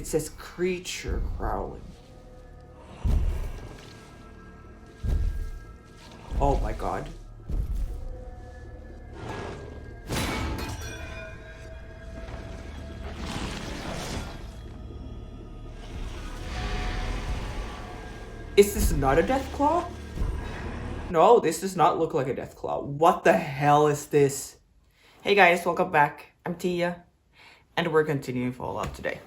It says creature growling. Oh my god. Is this not a Deathclaw? No, this does not look like a Deathclaw. What the hell is this? Hey guys, welcome back. I'm Tia, and we're continuing Fallout today.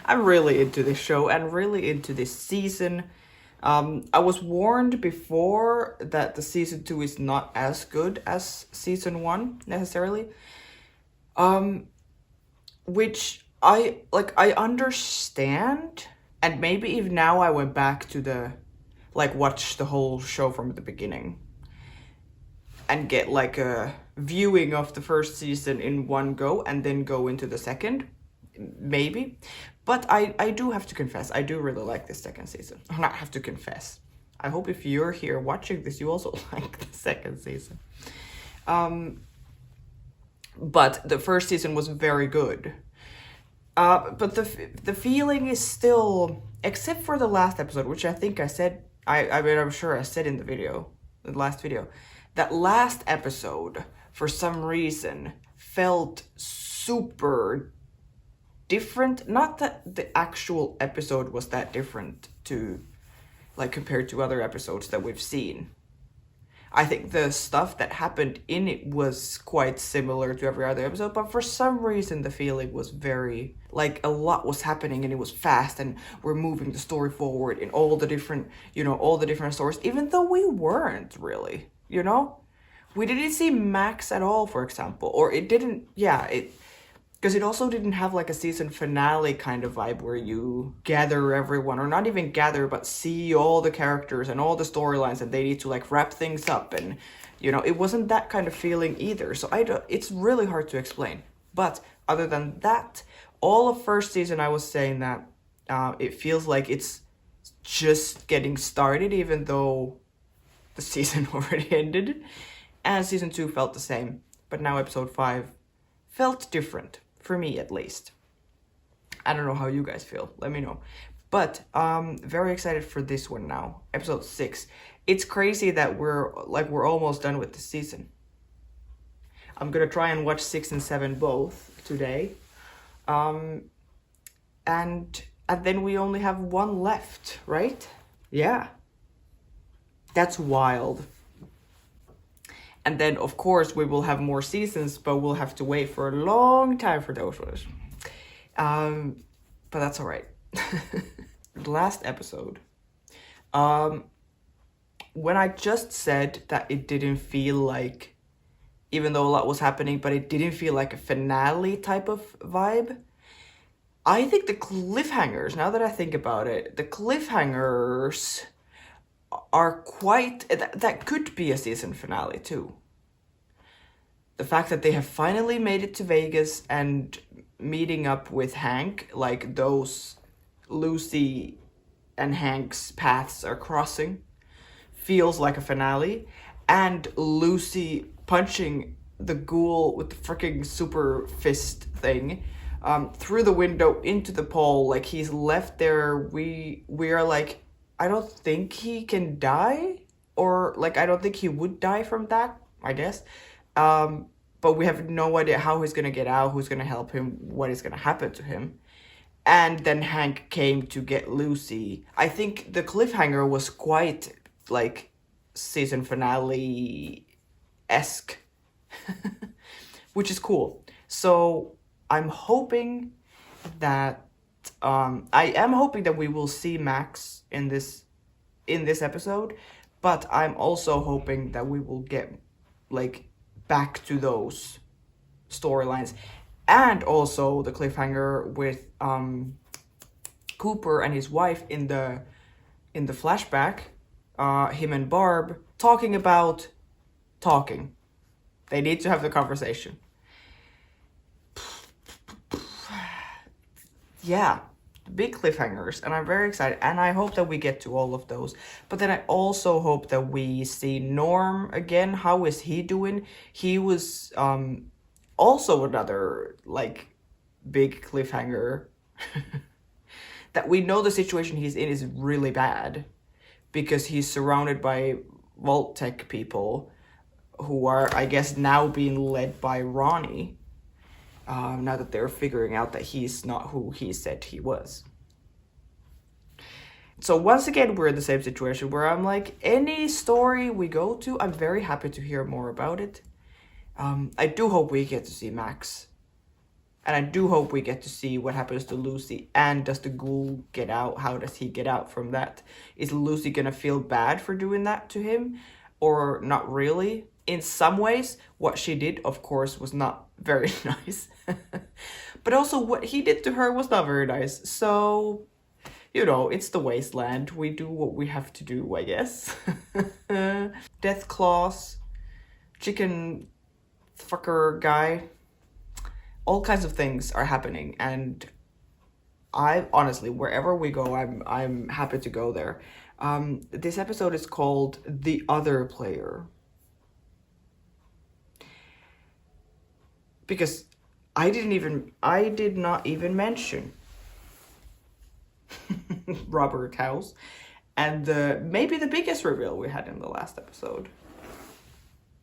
I'm really into this show and really into this season. I was warned before that the season 2 is not as good as season 1 necessarily. Which I understand, and maybe if now I went back to watch the whole show from the beginning and get like a viewing of the first season in one go and then go into the second, maybe. But I do have to confess, I do really like this second season. I have to confess. I hope if you're here watching this, you also like the second season. But the first season was very good. But the feeling is still, except for the last episode, which I think I said, I mean, I'm sure I said in the last video, that last episode, for some reason, felt super different. Not that the actual episode was that different compared to other episodes that we've seen. I think the stuff that happened in it was quite similar to every other episode, but for some reason the feeling was very, like, a lot was happening and it was fast and we're moving the story forward in all the different stories, even though we weren't really, We didn't see Max at all, for example, or it didn't, because it also didn't have like a season finale kind of vibe where you gather everyone, or not even gather, but see all the characters and all the storylines and they need to like wrap things up, and it wasn't that kind of feeling either. So it's really hard to explain. But other than that, all of first season I was saying that it feels like it's just getting started, even though the season already ended. And season 2 felt the same, but now episode 5 felt different. For me, at least. I don't know how you guys feel. Let me know. But very excited for this one now. Episode 6. It's crazy that we're almost done with the season. I'm gonna try and watch 6 and 7 both today. And then we only have one left, right? Yeah. That's wild. And then, of course, we will have more seasons, but we'll have to wait for a long time for those ones. But that's all right. The last episode. When I just said that it didn't feel like, even though a lot was happening, but it didn't feel like a finale type of vibe, I think the cliffhangers, now that I think about it, the cliffhangers are quite, that could be a season finale too. The fact that they have finally made it to Vegas and meeting up with Hank, like those Lucy and Hank's paths are crossing, feels like a finale. And Lucy punching the ghoul with the freaking super fist thing through the window into the pole, like he's left there. We are like, I don't think he can die, or like I don't think he would die from that, I guess. But we have no idea how he's gonna get out, who's gonna help him, what is gonna happen to him. And then Hank came to get Lucy. I think the cliffhanger was quite like season finale-esque, which is cool. So I'm hoping that I am hoping that we will see Max in this episode, but I'm also hoping that we will get like back to those storylines, and also the cliffhanger with Cooper and his wife in the flashback, him and Barb talking. They need to have the conversation. Yeah, big cliffhangers, and I'm very excited, and I hope that we get to all of those. But then I also hope that we see Norm again. How is he doing? He was Also another, like, big cliffhanger that we know the situation he's in is really bad because he's surrounded by Vault-Tec people who are, I guess, now being led by Ronnie, now that they're figuring out that he's not who he said he was. So once again, we're in the same situation where I'm like, any story we go to, I'm very happy to hear more about it. I do hope we get to see Max. And I do hope we get to see what happens to Lucy. And does the ghoul get out? How does he get out from that? Is Lucy gonna feel bad for doing that to him? Or not really? In some ways, what she did, of course, was not very nice. But also what he did to her was not very nice. So, you know, it's the wasteland. We do what we have to do, I guess. Death claws, chicken fucker guy. All kinds of things are happening, and I honestly, wherever we go, I'm happy to go there. This episode is called The Other Player. Because I did not even mention Robert House and maybe the biggest reveal we had in the last episode.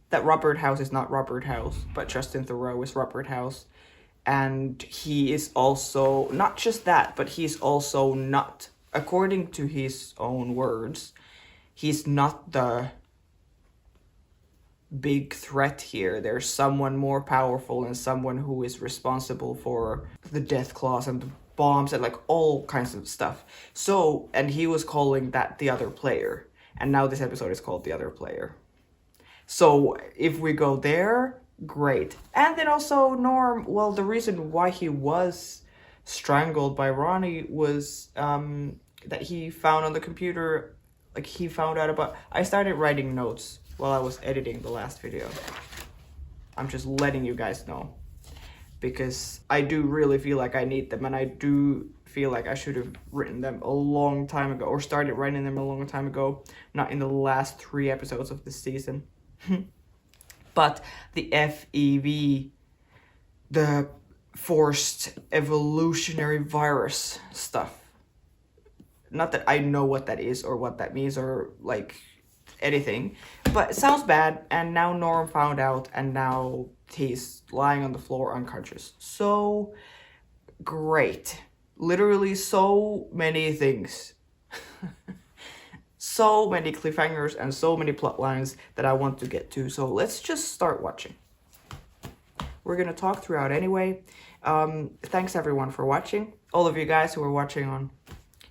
That Robert House is not Robert House, but Justin Theroux is Robert House. And he is also, not just that, but he's also not, according to his own words, he's not the big threat here. There's someone more powerful and someone who is responsible for the death claws and the bombs and like all kinds of stuff. So, and he was calling that The Other Player. And now this episode is called The Other Player. So if we go there, great. And then also Norm, well, the reason why he was strangled by Ronnie was that he found on the computer, like he found out about, I started writing notes while I was editing the last video. I'm just letting you guys know because I do really feel like I need them, and I do feel like I should have written them a long time ago, or started writing them a long time ago, not in the last 3 episodes of this season. But the FEV, the forced evolutionary virus stuff. Not that I know what that is or what that means or like anything, but it sounds bad. And now Norm found out, and now he's lying on the floor unconscious. So great. Literally so many things. So many cliffhangers and so many plot lines that I want to get to. So let's just start watching. We're gonna talk throughout anyway. Thanks everyone for watching. All of you guys who are watching on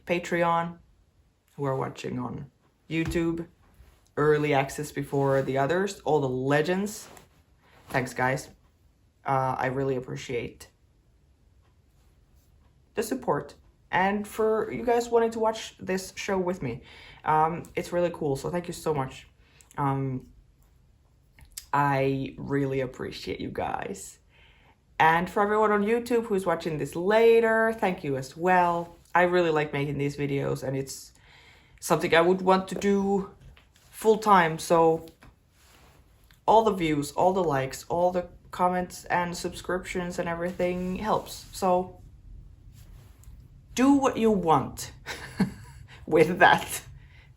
Patreon, who are watching on YouTube, early access before the others, all the legends. Thanks guys. I really appreciate the support and for you guys wanting to watch this show with me. It's really cool, so thank you so much. I really appreciate you guys. And for everyone on YouTube who's watching this later, thank you as well. I really like making these videos, and it's something I would want to do full time, so all the views, all the likes, all the comments and subscriptions and everything helps. So do what you want with that.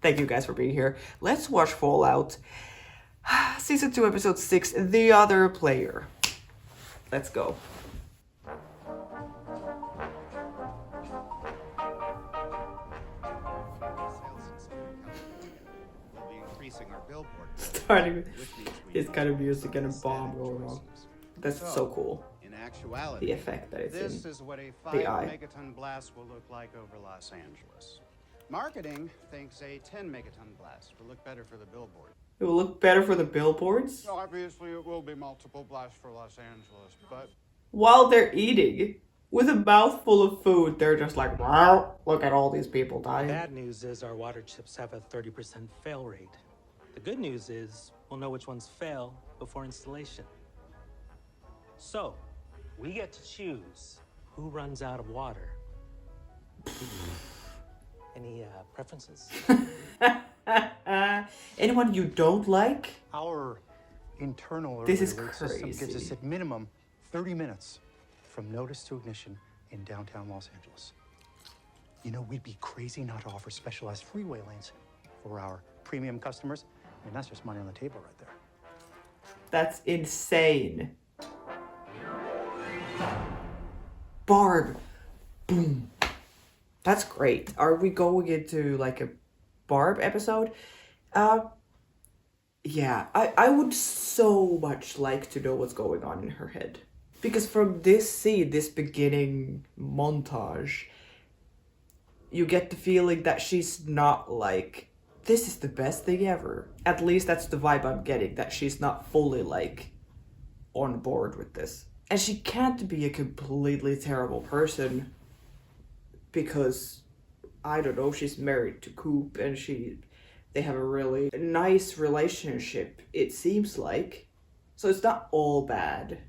Thank you guys for being here. Let's watch Fallout Season 2, Episode 6, The Other Player. Let's go. Starting with this kind of music and a bomb going on. That's so cool. In actuality, The effect that it's this in is what a the 5 eye. megaton blast will look like over Los Angeles. Marketing thinks a 10 megaton blast will look better for the billboard. It will look better for the billboards Obviously, it will be multiple blasts for Los Angeles, but while they're eating. With a mouthful of food, they're just like, wow, look at all these people dying. Bad news is our water chips have a 30% fail rate. The good news is we'll know which ones fail before installation. So, we get to choose who runs out of water. Any preferences? Anyone you don't like? our internal This is alert system gives us crazy. at minimum 30 minutes from notice to ignition in downtown Los Angeles. You know, we'd be crazy not to offer specialized freeway lanes for our premium customers. I mean, that's just money on the table right there. That's insane. Barb. Boom. That's great. Are we going into like a Barb episode? Yeah, I would so much like to know what's going on in her head. Because from this scene, this beginning montage, you get the feeling that she's not like, this is the best thing ever. At least that's the vibe I'm getting, that she's not fully like on board with this. And she can't be a completely terrible person because, I don't know, she's married to Coop and they have a really nice relationship, it seems like. So it's not all bad.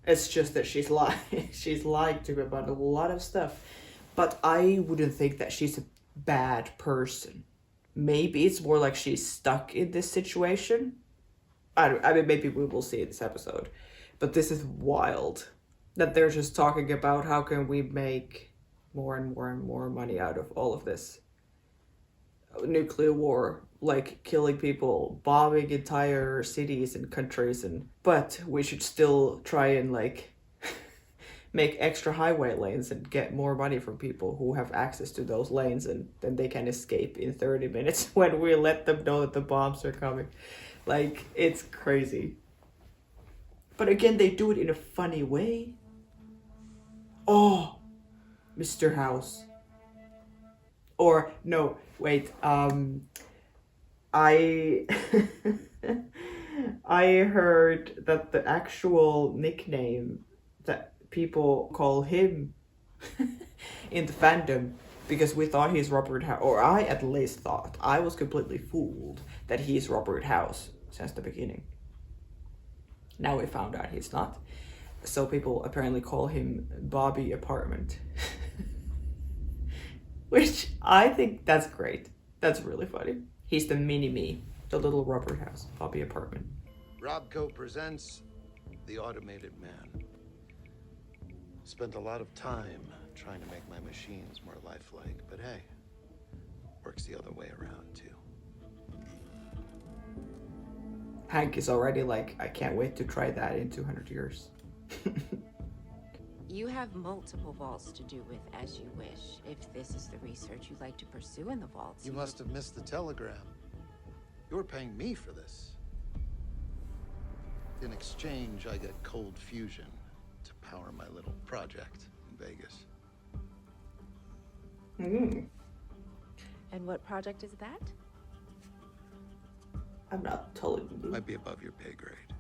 It's just that she's lying to him about a lot of stuff. But I wouldn't think that she's a bad person. Maybe it's more like she's stuck in this situation. I mean, maybe we will see in this episode. But this is wild. That they're just talking about how can we make more and more and more money out of all of this. Nuclear war, like killing people, bombing entire cities and countries, but we should still try and like make extra highway lanes and get more money from people who have access to those lanes, and then they can escape in 30 minutes when we let them know that the bombs are coming. Like, it's crazy. But again, they do it in a funny way. Oh, Mr. House. Or, no, wait, I heard that the actual nickname that people call him in the fandom, because we thought he's Robert House, or I at least thought, I was completely fooled that he's Robert House since the beginning. Now we found out he's not. So people apparently call him Bobby Apartment. Which I think that's great. That's really funny. He's the mini-me, the little Robert House, Bobby Apartment. Robco presents The Automated Man. Spent a lot of time trying to make my machines more lifelike, but hey, works the other way around too. Hank is already like, I can't wait to try that in 200 years. You have multiple vaults to do with as you wish. If this is the research you'd like to pursue in the vaults, You must have missed the telegram. You were paying me for this. In exchange, I get cold fusion to power my little project in Vegas. And what project is that? I'm not telling you. Might be above your pay grade.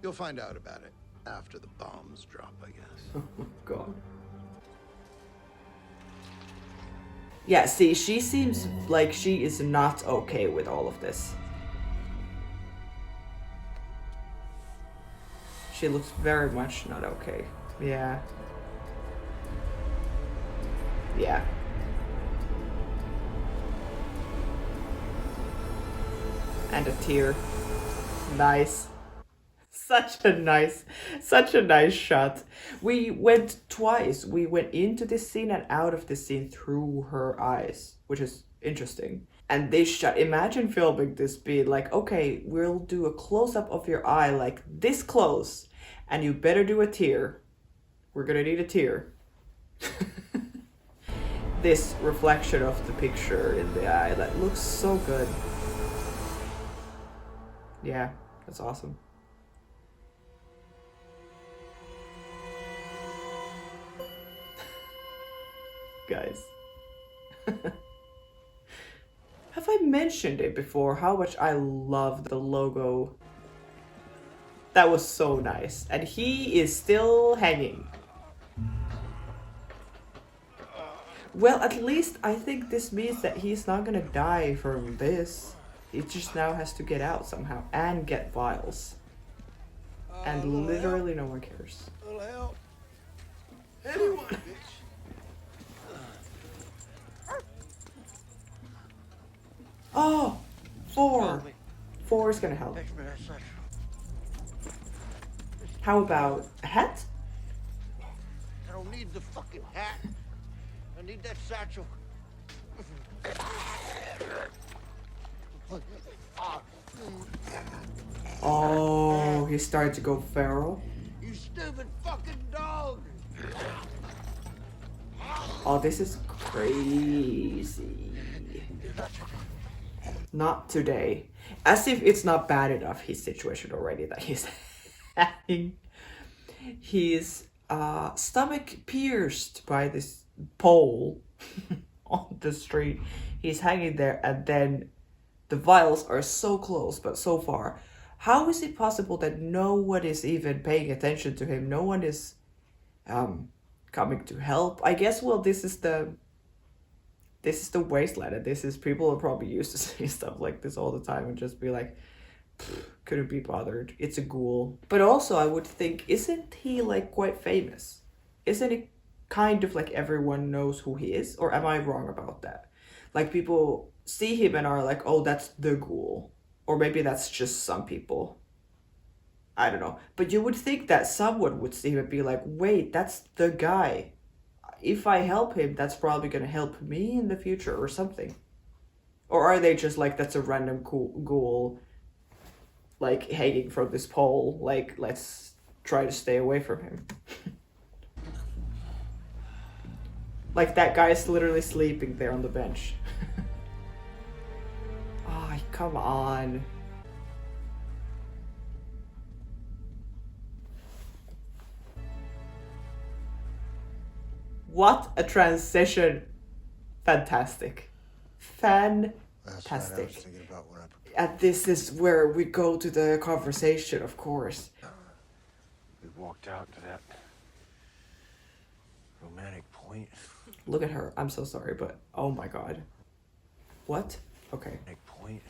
You'll find out about it after the bombs drop, I guess. Oh God. Yeah, see, she seems like she is not okay with all of this. She looks very much not okay. Yeah. Yeah. And a tear. Nice. Such a nice shot. We went twice. We went into this scene and out of this scene through her eyes, which is interesting. And they shot, imagine filming this being like, okay, we'll do a close-up of your eye like this close, and you better do a tear. We're gonna need a tear. This reflection of the picture in the eye, that looks so good. Yeah, that's awesome. Guys. Have I mentioned it before, how much I love the logo? That was so nice. And he is still hanging. Well, at least I think this means that he's not gonna die from this. He just now has to get out somehow and get vials. And literally no one cares. Little help. Anyone, bitch. Oh, 4. 4 is gonna help. How about a hat? I don't need the fucking hat. I need that satchel. Oh, he started to go feral. You stupid fucking dog! Oh, this is crazy. Not today. As if it's not bad enough, his situation already, that he's having his stomach pierced by this pole on the street. He's hanging there, and then the vials are so close but so far. How is it possible that no one is even paying attention to him? No one is coming to help? I guess, well, this is the wasteland, and this is, people are probably used to seeing stuff like this all the time and just be like, couldn't be bothered. It's a ghoul. But also, I would think, isn't he like quite famous? Isn't it kind of like everyone knows who he is? Or am I wrong about that? Like, people see him and are like, oh, that's the ghoul. Or maybe that's just some people. I don't know. But you would think that someone would see him and be like, wait, that's the guy. If I help him, that's probably going to help me in the future or something. Or are they just like, that's a random ghoul, like, hanging from this pole, like, let's try to stay away from him. Like, that guy is literally sleeping there on the bench. Oh, come on. What a transition. Fantastic. Fantastic. That's what I was thinking about when I prepared. And this is where we go to the conversation, of course. We walked out to that romantic point. Look at her. I'm so sorry, but oh my god. What? Okay. Romantic point.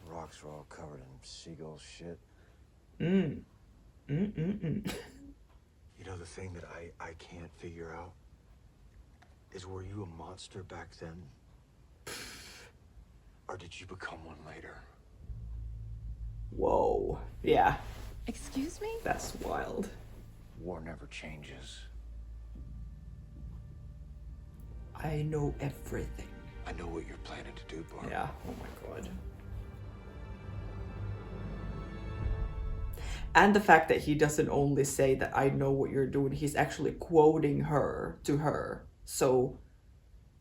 Rocks were all covered in seagull shit. Mm. You know, the thing that I can't figure out is, were you a monster back then? Or did you become one later? Whoa. Yeah, Excuse me? that's wild. War never changes. I know everything. I know what you're planning to do, Barb. Yeah, oh my god. And the fact that he doesn't only say that I know what you're doing, he's actually quoting her to her. So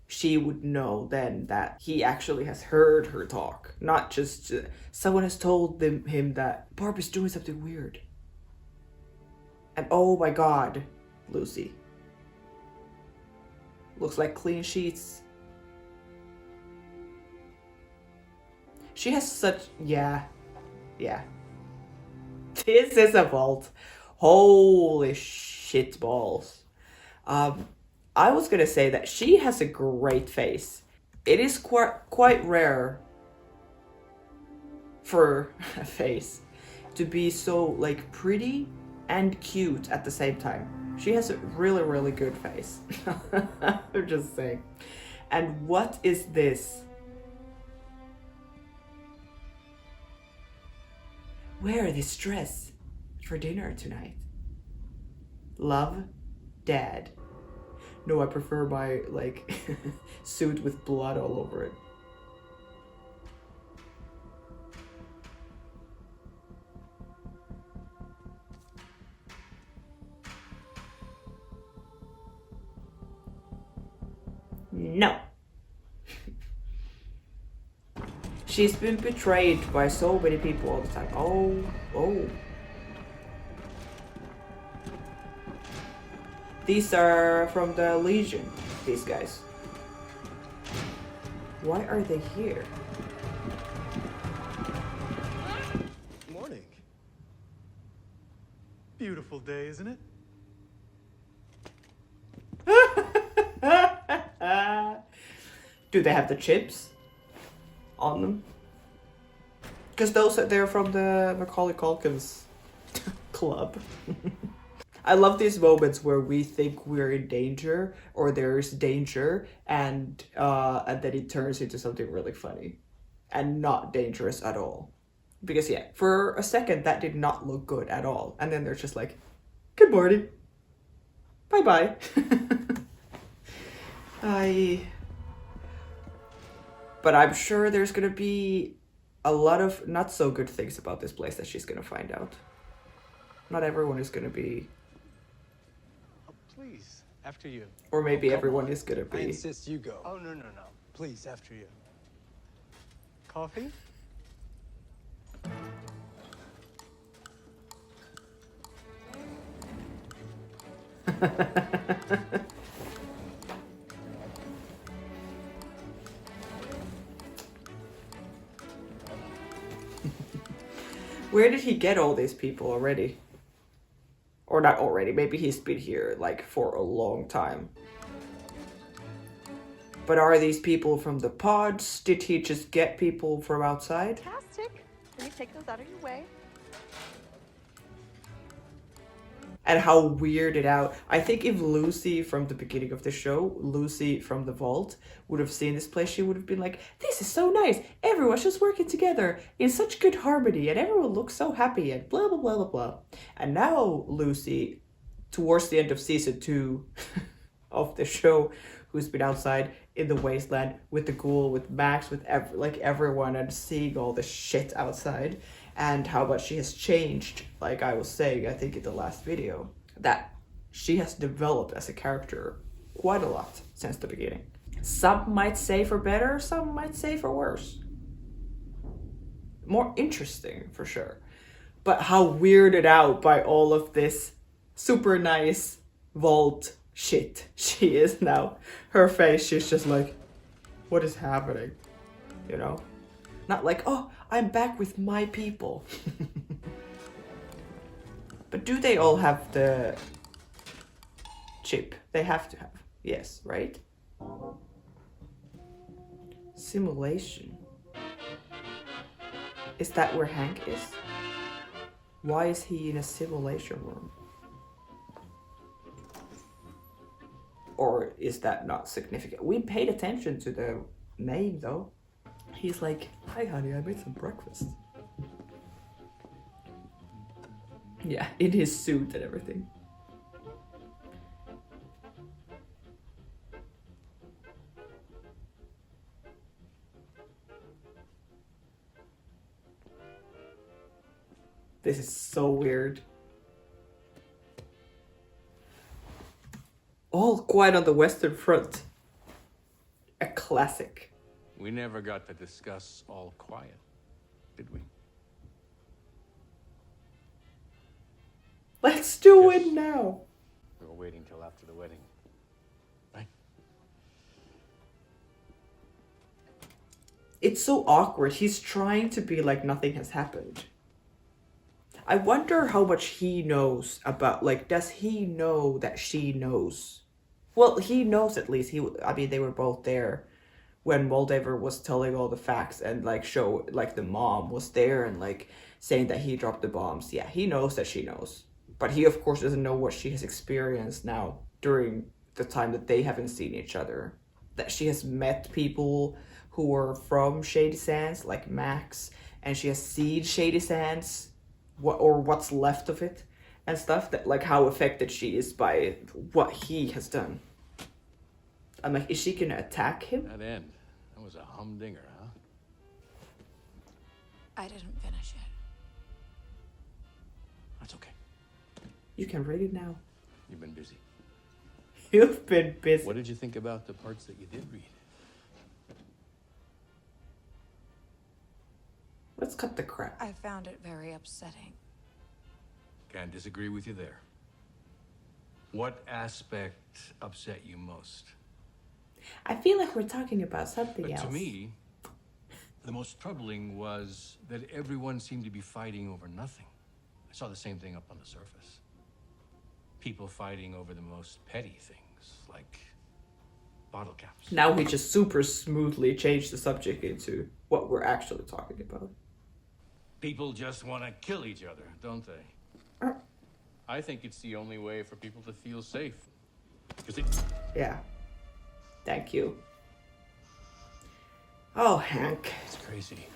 she would know then that he actually has heard her talk. Not just someone has told him that Barb is doing something weird. And oh my god, Lucy. Looks like clean sheets. She has such, yeah. This is a vault. Holy shit balls. I was gonna say that she has a great face. It is quite rare for a face to be so like pretty and cute at the same time. She has a really, really good face. I'm just saying. And what is this? Wear this dress for dinner tonight. Love, Dad. No, I prefer my, like, suit with blood all over it. No. She's been betrayed by so many people all the time. Oh. These are from the Legion, these guys. Why are they here? Morning. Beautiful day, isn't it? Do they have the chips on them? Because they're from the Macaulay Culkin's club. I love these moments where we think we're in danger or there's danger, and then it turns into something really funny and not dangerous at all. Because yeah, for a second that did not look good at all. And then they're just like, good morning. Bye-bye. But I'm sure there's gonna be a lot of not so good things about this place that she's gonna find out. Not everyone is gonna be, Oh, please, after you. or maybe come everyone on. is gonna I be. insist you go. Oh, no. Please, after you. Coffee? Where did he get all these people already? Or not already, maybe he's been here like for a long time. But are these people from the pods? Did he just get people from outside? Fantastic. Let me take those out of your way. And how weirded out. I think if Lucy from the beginning of the show, Lucy from the vault, would have seen this place, she would have been like, this is so nice. Everyone's just working together in such good harmony and everyone looks so happy and blah, blah, blah, blah, blah. And now Lucy, towards the end of season 2 of the show, who's been outside in the wasteland with the ghoul, with Max, with everyone, and seeing all the shit outside. And how much she has changed, like I was saying, I think in the last video, that she has developed as a character quite a lot since the beginning. Some might say for better, some might say for worse. More interesting, for sure. But how weirded out by all of this super nice vault shit she is now. Her face, she's just like, what is happening? You know? Not like, oh, I'm back with my people. But do they all have the chip? They have to have. Yes, right? Simulation. Is that where Hank is? Why is he in a simulation room? Or is that not significant? We paid attention to the name though. He's like, hi honey, I made some breakfast. Yeah, in his suit and everything. This is so weird. All Quiet on the Western Front. A classic. We never got to discuss All Quiet, did we? Let's do Yes. it now. We were waiting till after the wedding, right? It's so awkward. He's trying to be like nothing has happened. I wonder how much he knows about, like, does he know that she knows? Well, he knows at least. I mean, they were both there when Moldaver was telling all the facts and like the mom was there and like saying that he dropped the bombs. Yeah, he knows that she knows. But he of course doesn't know what she has experienced now during the time that they haven't seen each other. That she has met people who were from Shady Sands, like Max, and she has seen Shady Sands, what's left of it and stuff, that like how affected she is by what he has done. I'm like, is she gonna attack him? That end, that was a humdinger, huh? I didn't finish it. That's okay. You can read it now. You've been busy. You've been busy. What did you think about the parts that you did read? Let's cut the crap. I found it very upsetting. Can't disagree with you there. What aspect upset you most? I feel like we're talking about something But else. to me, the most troubling was that everyone seemed to be fighting over nothing. I saw the same thing up on the surface. People fighting over the most petty things, like bottle caps. Now he just super smoothly changed the subject into what we're actually talking about. People just want to kill each other, don't they? I think it's the only way for people to feel safe. Because it... Yeah. Thank you. Oh, Hank. It's crazy.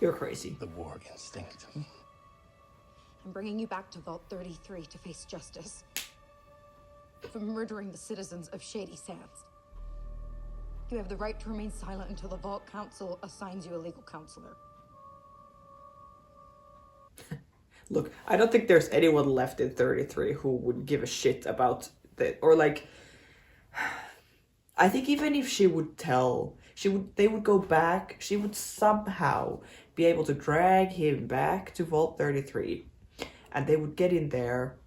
You're crazy. The warg instinct. I'm bringing you back to Vault 33 to face justice for murdering the citizens of Shady Sands. You have the right to remain silent until the Vault Council assigns you a legal counselor. Look, I don't think there's anyone left in 33 who would give a shit about that, or like, I think even if she would tell, they would go back, she would somehow be able to drag him back to Vault 33, and they would get in there,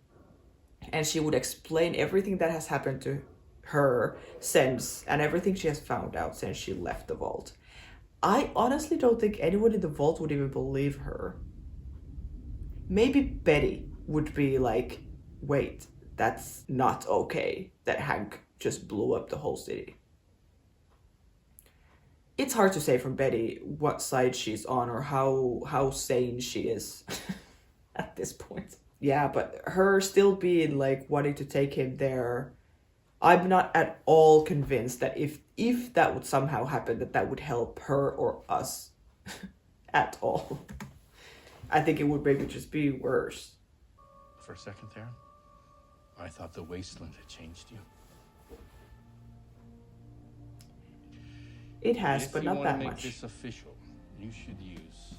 and she would explain everything that has happened to her since, and everything she has found out since she left the vault. I honestly don't think anyone in the vault would even believe her. Maybe Betty would be like, wait, that's not okay that Hank just blew up the whole city. It's hard to say from Betty what side she's on or how sane she is at this point. Yeah, but her still being like wanting to take him there, I'm not at all convinced that if that would somehow happen, that would help her or us at all. I think it would maybe just be worse. For a second there, I thought the wasteland had changed you. It has, but not that If you want to make much. this official, you should use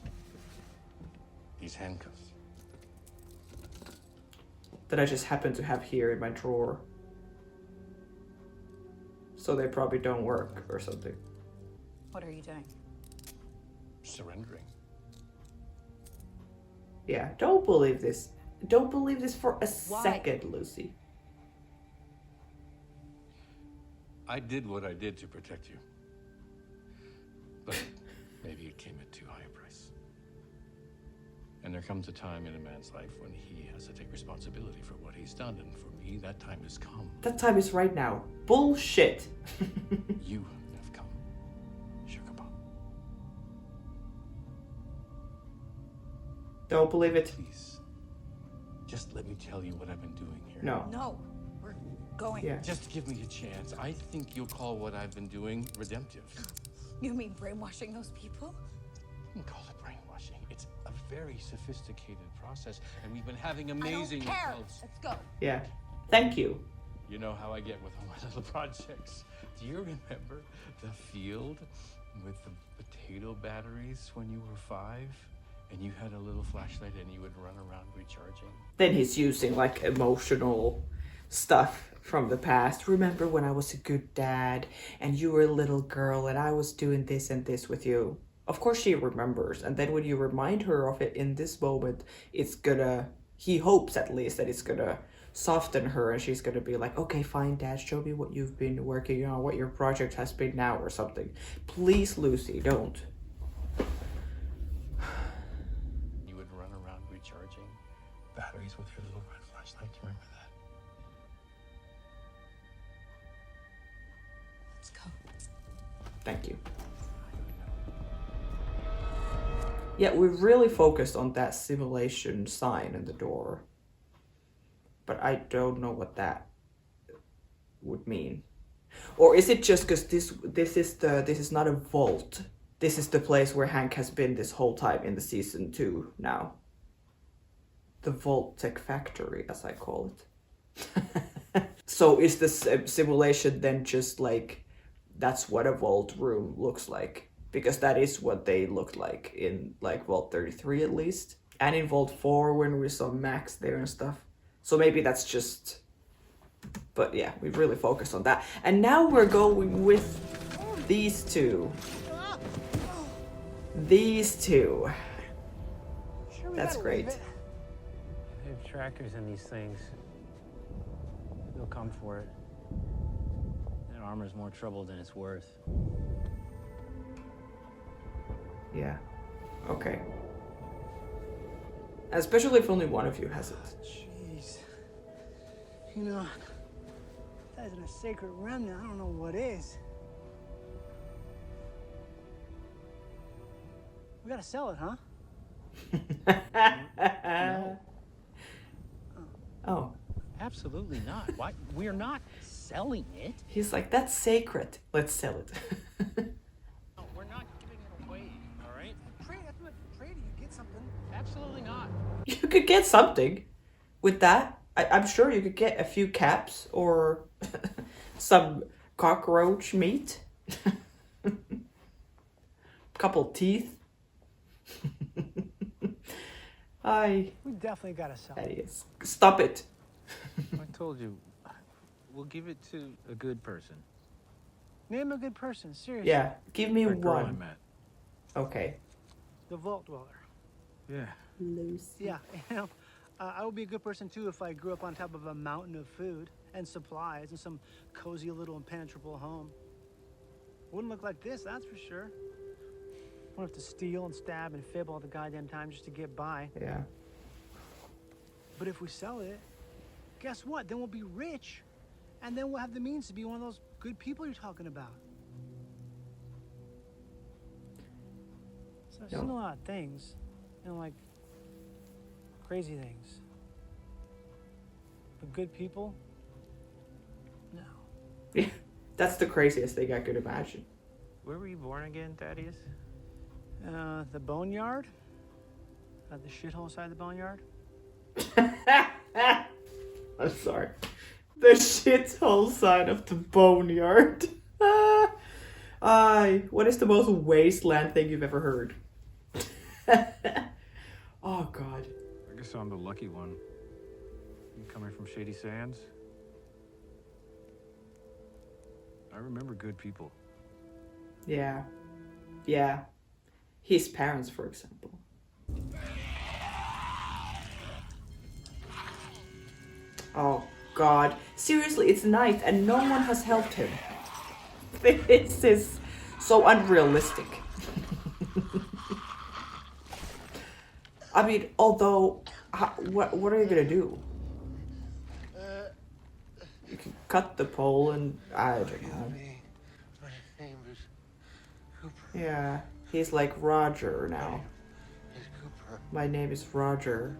these handcuffs. That I just happen to have here in my drawer. So they probably don't work or something. What are you doing? Surrendering. Yeah, don't believe this. Don't believe this for a Why? second, Lucy. I did what I did to protect you. But maybe it came at too high a price. And there comes a time in a man's life when he has to take responsibility for what he's done, and for me, that time has come. That time is right now. Bullshit. You have come, Sugar Bomb. Don't believe it. Please, just let me tell you what I've been doing here. No. No, we're going. Yeah. Just give me a chance. I think you'll call what I've been doing redemptive. You mean brainwashing those people? You can call it brainwashing. It's a very sophisticated process, and we've been having I amazing don't care. results. Let's go. Yeah. Thank you. You know how I get with all my little projects. Do you remember the field with the potato batteries when you were 5? And you had a little flashlight and you would run around recharging? Then he's using like emotional stuff from the past. Remember when I was a good dad and you were a little girl and I was doing this and this with you? Of course she remembers. And then when you remind her of it in this moment, it's gonna, he hopes at least that it's gonna soften her and she's gonna be like, okay, fine, Dad, show me what you've been working on, what your project has been now or something. Please, Lucy, don't. You would run around recharging batteries with your little red flashlight. Do you remember that? Let's go. Thank you. Yeah, we really focused on that simulation sign in the door. But I don't know what that would mean. Or is it just because this is not a vault. This is the place where Hank has been this whole time in the season 2 now. The Vault Tech Factory, as I call it. So is this simulation then just like, that's what a vault room looks like? Because that is what they looked like in like Vault 33 at least. And in Vault 4 when we saw Max there and stuff. So maybe that's just, but yeah, we've really focused on that. And now we're going with these two. These two. That's great. They have trackers in these things. They'll come for it. That armor's more trouble than it's worth. Yeah. Okay. Especially if only one of you has it. Jeez. You know, if that isn't a sacred remnant, I don't know what is. We gotta sell it, huh? No. Oh. Absolutely not. Why? We're not selling it. He's like, that's sacred. Let's sell it. No, we're not giving it away, all right? You could get something with that. I'm sure you could get a few caps or some cockroach meat. Couple teeth. We definitely gotta sell it. Thaddeus. Stop it. I told you, we'll give it to a good person. Name a good person, seriously. Yeah, give me That girl I one. met. Okay. The Vault Dweller. Yeah. Lucy. Yeah, you know, I would be a good person too if I grew up on top of a mountain of food and supplies in some cozy little impenetrable home. Wouldn't look like this, that's for sure. Wouldn't have to steal and stab and fib all the goddamn time just to get by. Yeah. But if we sell it, guess what? Then we'll be rich. And then we'll have the means to be one of those good people you're talking about. So I've seen a lot of things, you know, like crazy things. But good people? No. That's the craziest thing I could imagine. Where were you born again, Thaddeus? The boneyard? The shithole side of the boneyard? I'm sorry. The shithole side of the boneyard. What is the most wasteland thing you've ever heard? Oh, God. I guess I'm the lucky one. You coming from Shady Sands? I remember good people. Yeah. Yeah. His parents, for example. Oh, God. Seriously, it's night and no one has helped him. This is so unrealistic. I mean, although, what are you gonna do? You can cut the pole and, I don't know. My name is Cooper. Yeah, he's like Roger now. He's Cooper. My name is Roger.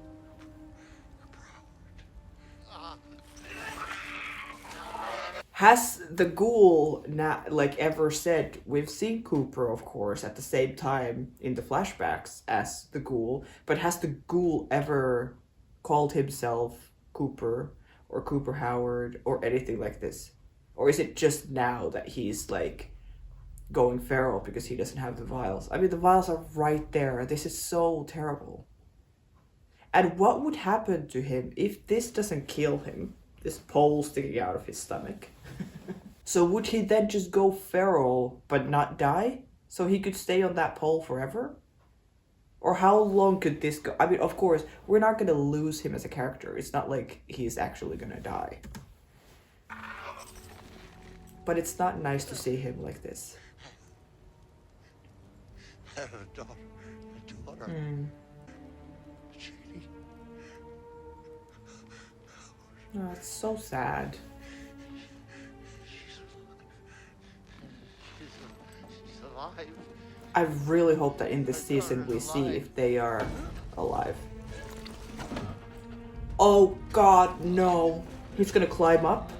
Has the ghoul not ever said, we've seen Cooper, of course, at the same time in the flashbacks as the ghoul, but has the ghoul ever called himself Cooper or Cooper Howard or anything like this? Or is it just now that he's like going feral because he doesn't have the vials? I mean, the vials are right there. This is so terrible. And what would happen to him if this doesn't kill him? This pole sticking out of his stomach. So would he then just go feral but not die? So he could stay on that pole forever? Or how long could this go? I mean, of course, we're not going to lose him as a character. It's not like he's actually going to die. But it's not nice to see him like this. I have a daughter. Shady. Oh, it's so sad. She's alive. I really hope that in this season we see if they are alive. Oh God, no. He's gonna climb up.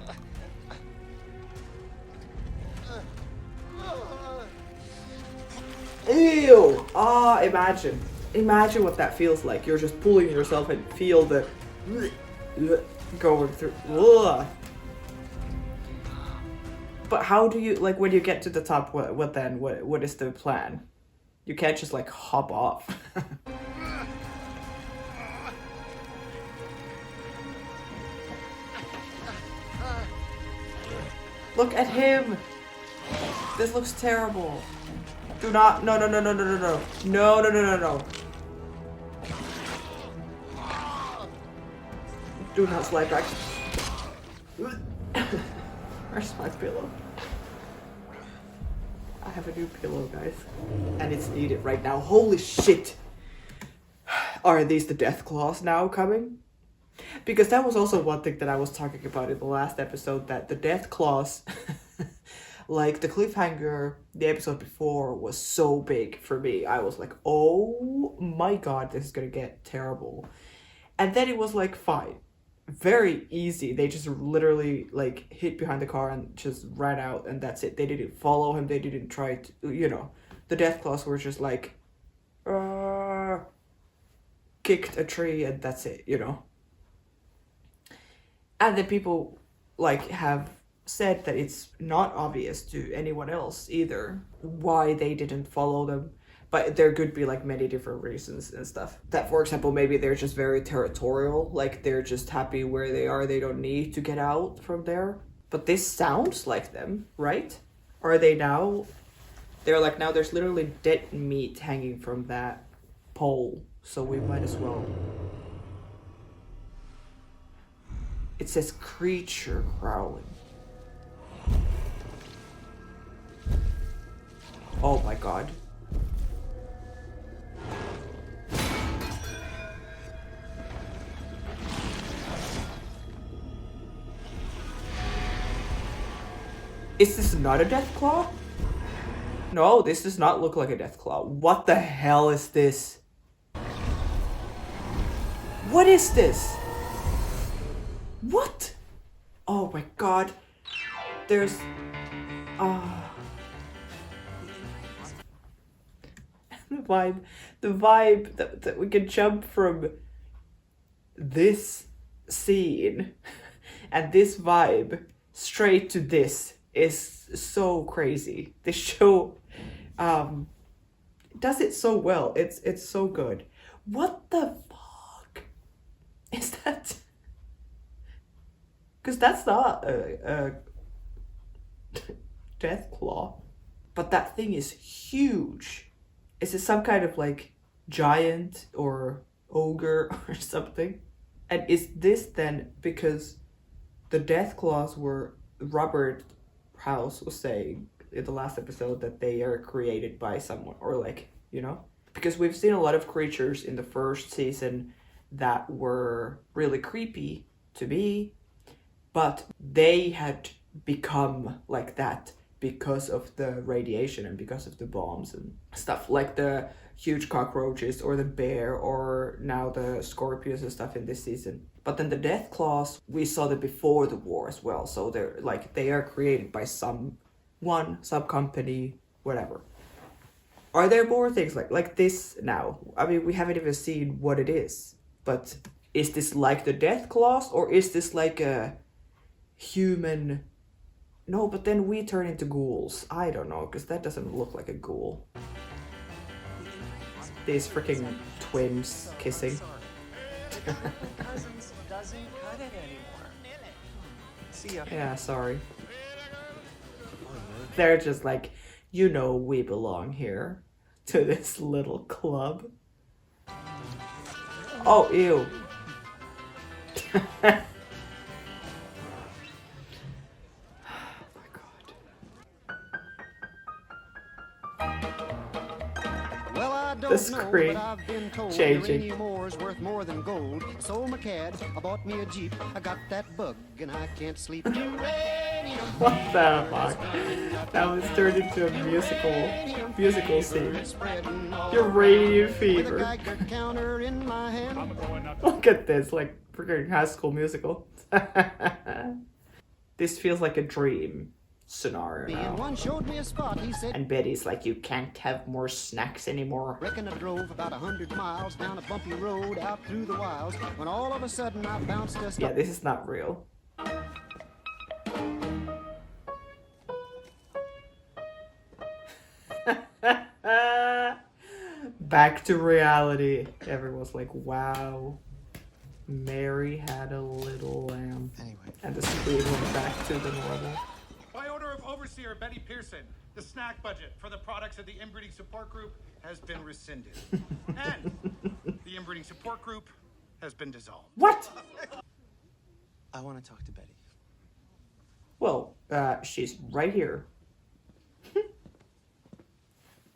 Ew! Ah, imagine. Imagine what that feels like. You're just pulling yourself and feel the going through. Ugh. But how do you, like, when you get to the top, what then? What is the plan? You can't just, like, hop off. Look at him! This looks terrible. Do not, no. No. Do not slide back. Where's my pillow? I have a new pillow, guys. And it's needed right now. Holy shit! Are these the death claws now coming? Because that was also one thing that I was talking about in the last episode, that the death claws, like the cliffhanger, the episode before was so big for me. I was like, oh my God, this is gonna get terrible. And then it was like, fine. Very easy. They just literally like hid behind the car and just ran out, and that's it. They didn't follow him. They didn't try to, the death claws were just like, kill kicked a tree and that's it, you know. And then people like have said that it's not obvious to anyone else either why they didn't follow them. But there could be like many different reasons and stuff. That, for example, maybe they're just very territorial, like they're just happy where they are, they don't need to get out from there. But this sounds like them, right? Are they now? They're like, now there's literally dead meat hanging from that pole, so we might as well. It says creature growling. Oh my god. Is this not a Deathclaw? No, this does not look like a Deathclaw. What the hell is this? What is this? What? Oh my god. There's... The vibe that we can jump from this scene and this vibe straight to this is so crazy. The show does it so well. It's so good. What the fuck is that? Because that's not a Deathclaw, but that thing is huge. Is it some kind of like giant or ogre or something? And is this then because the Deathclaws were, Robert House was saying in the last episode that they are created by someone, or like, you know? Because we've seen a lot of creatures in the first season that were really creepy to me, but they had become like that because of the radiation and because of the bombs and stuff, like the huge cockroaches or the bear or now the scorpions and stuff in this season. But then the Deathclaws, we saw them before the war as well, so they're like, they are created by some company, whatever. Are there more things like this now? I mean, we haven't even seen what it is, but is this like the Deathclaws, or is this like a human? No, but then we turn into ghouls. I don't know, because that doesn't look like a ghoul. These freaking twins kissing. Yeah, sorry. They're just like, you know, we belong here to this little club. Oh, ew. Well, I don't The screen know, but I've been told changing. uranium ore is worth more than gold. Sold my cad, I bought me a Jeep. I got that bug and I can't sleep. What the fuck? That was turned into a musical scene. Uranium fever. Look at this, like freaking High School Musical. This feels like a dream scenario now. One showed me a spot, he said. And Betty's like, you can't have more snacks anymore. Reckon I drove about 100 miles down a bumpy road out through the wilds when all of a sudden I bounced a Yeah, this is not real. Back to reality. Everyone's like, wow. Mary had a little lamb. Anyway. And the screen went back to the normal. By order of Overseer Betty Pearson, the snack budget for the products of the Inbreeding Support Group has been rescinded. And the Inbreeding Support Group has been dissolved. What? I want to talk to Betty. Well, she's right here.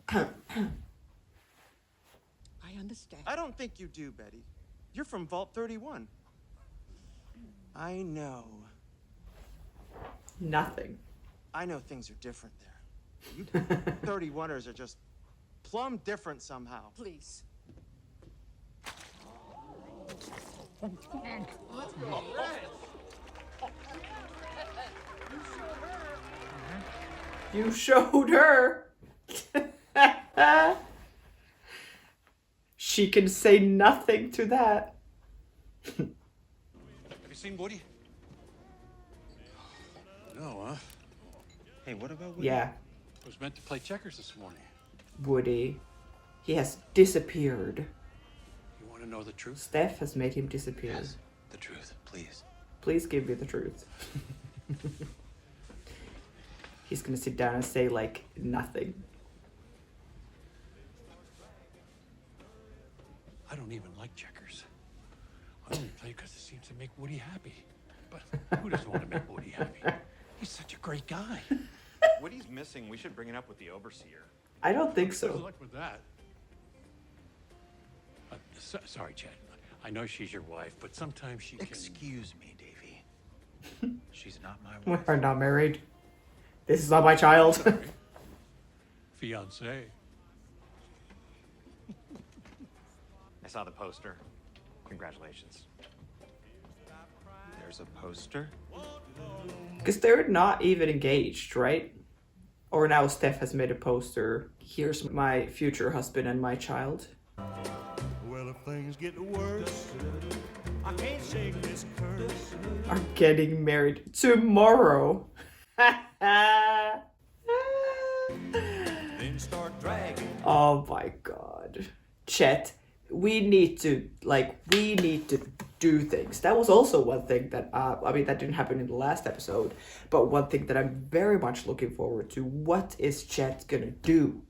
I understand. I don't think you do, Betty. You're from Vault 31. I know. Nothing. I know things are different there. You 31ers are just plumb different somehow. Please. You showed her. she can say nothing to that. Have you seen Woody? No, huh? Hey, what about Woody? Yeah, I was meant to play checkers this morning. Woody. He has disappeared. You want to know the truth? Steph has made him disappear. Yes, the truth, please. Please give me the truth. He's gonna sit down and say like nothing. I don't even like checkers. I only play because it seems to make Woody happy. But who doesn't want to make Woody happy? He's such a great guy. Woody's missing. We should bring it up with the overseer. I don't think Good so. luck with that. Sorry, Chad. I know she's your wife, but sometimes she can... Excuse me, Davey. She's not my wife. We're not married. This is not my child. Fiancé. I saw the poster. Congratulations. There's a poster? Because they're not even engaged, right? Or now Steph has made a poster. Here's my future husband and my child. Well, if things get worse, I can't shake this curse. Are getting married tomorrow. Then start dragging. Oh my god. Chet, we need to do things. That was also one thing that, that didn't happen in the last episode, but one thing that I'm very much looking forward to. What is Chet gonna do?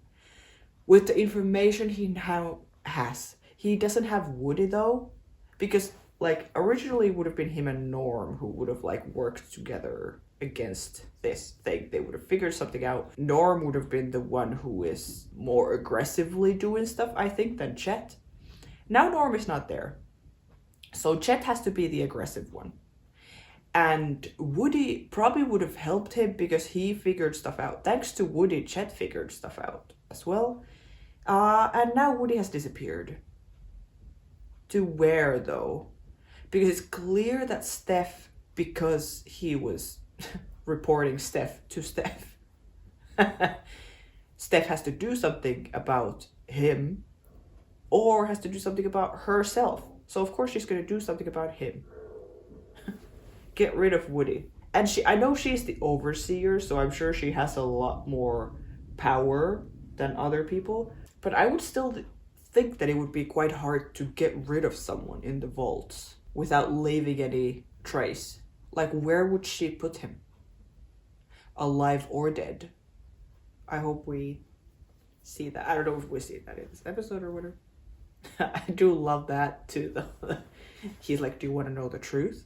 With the information he now has. He doesn't have Woody though, because like originally it would have been him and Norm who would have like worked together against this thing. They would have figured something out. Norm would have been the one who is more aggressively doing stuff, I think, than Chet. Now Norm is not there. So Chet has to be the aggressive one. And Woody probably would have helped him because he figured stuff out. Thanks to Woody, Chet figured stuff out as well. And now Woody has disappeared. To where though? Because it's clear that Steph, because he was reporting Steph to Steph, Steph has to do something about him or has to do something about herself. So of course she's going to do something about him. Get rid of Woody. And I know she's the overseer, so I'm sure she has a lot more power than other people. But I would still think that it would be quite hard to get rid of someone in the vaults without leaving any trace. Like, where would she put him? Alive or dead? I hope we see that. I don't know if we see that in this episode or whatever. I do love that too, though. He's like, do you want to know the truth?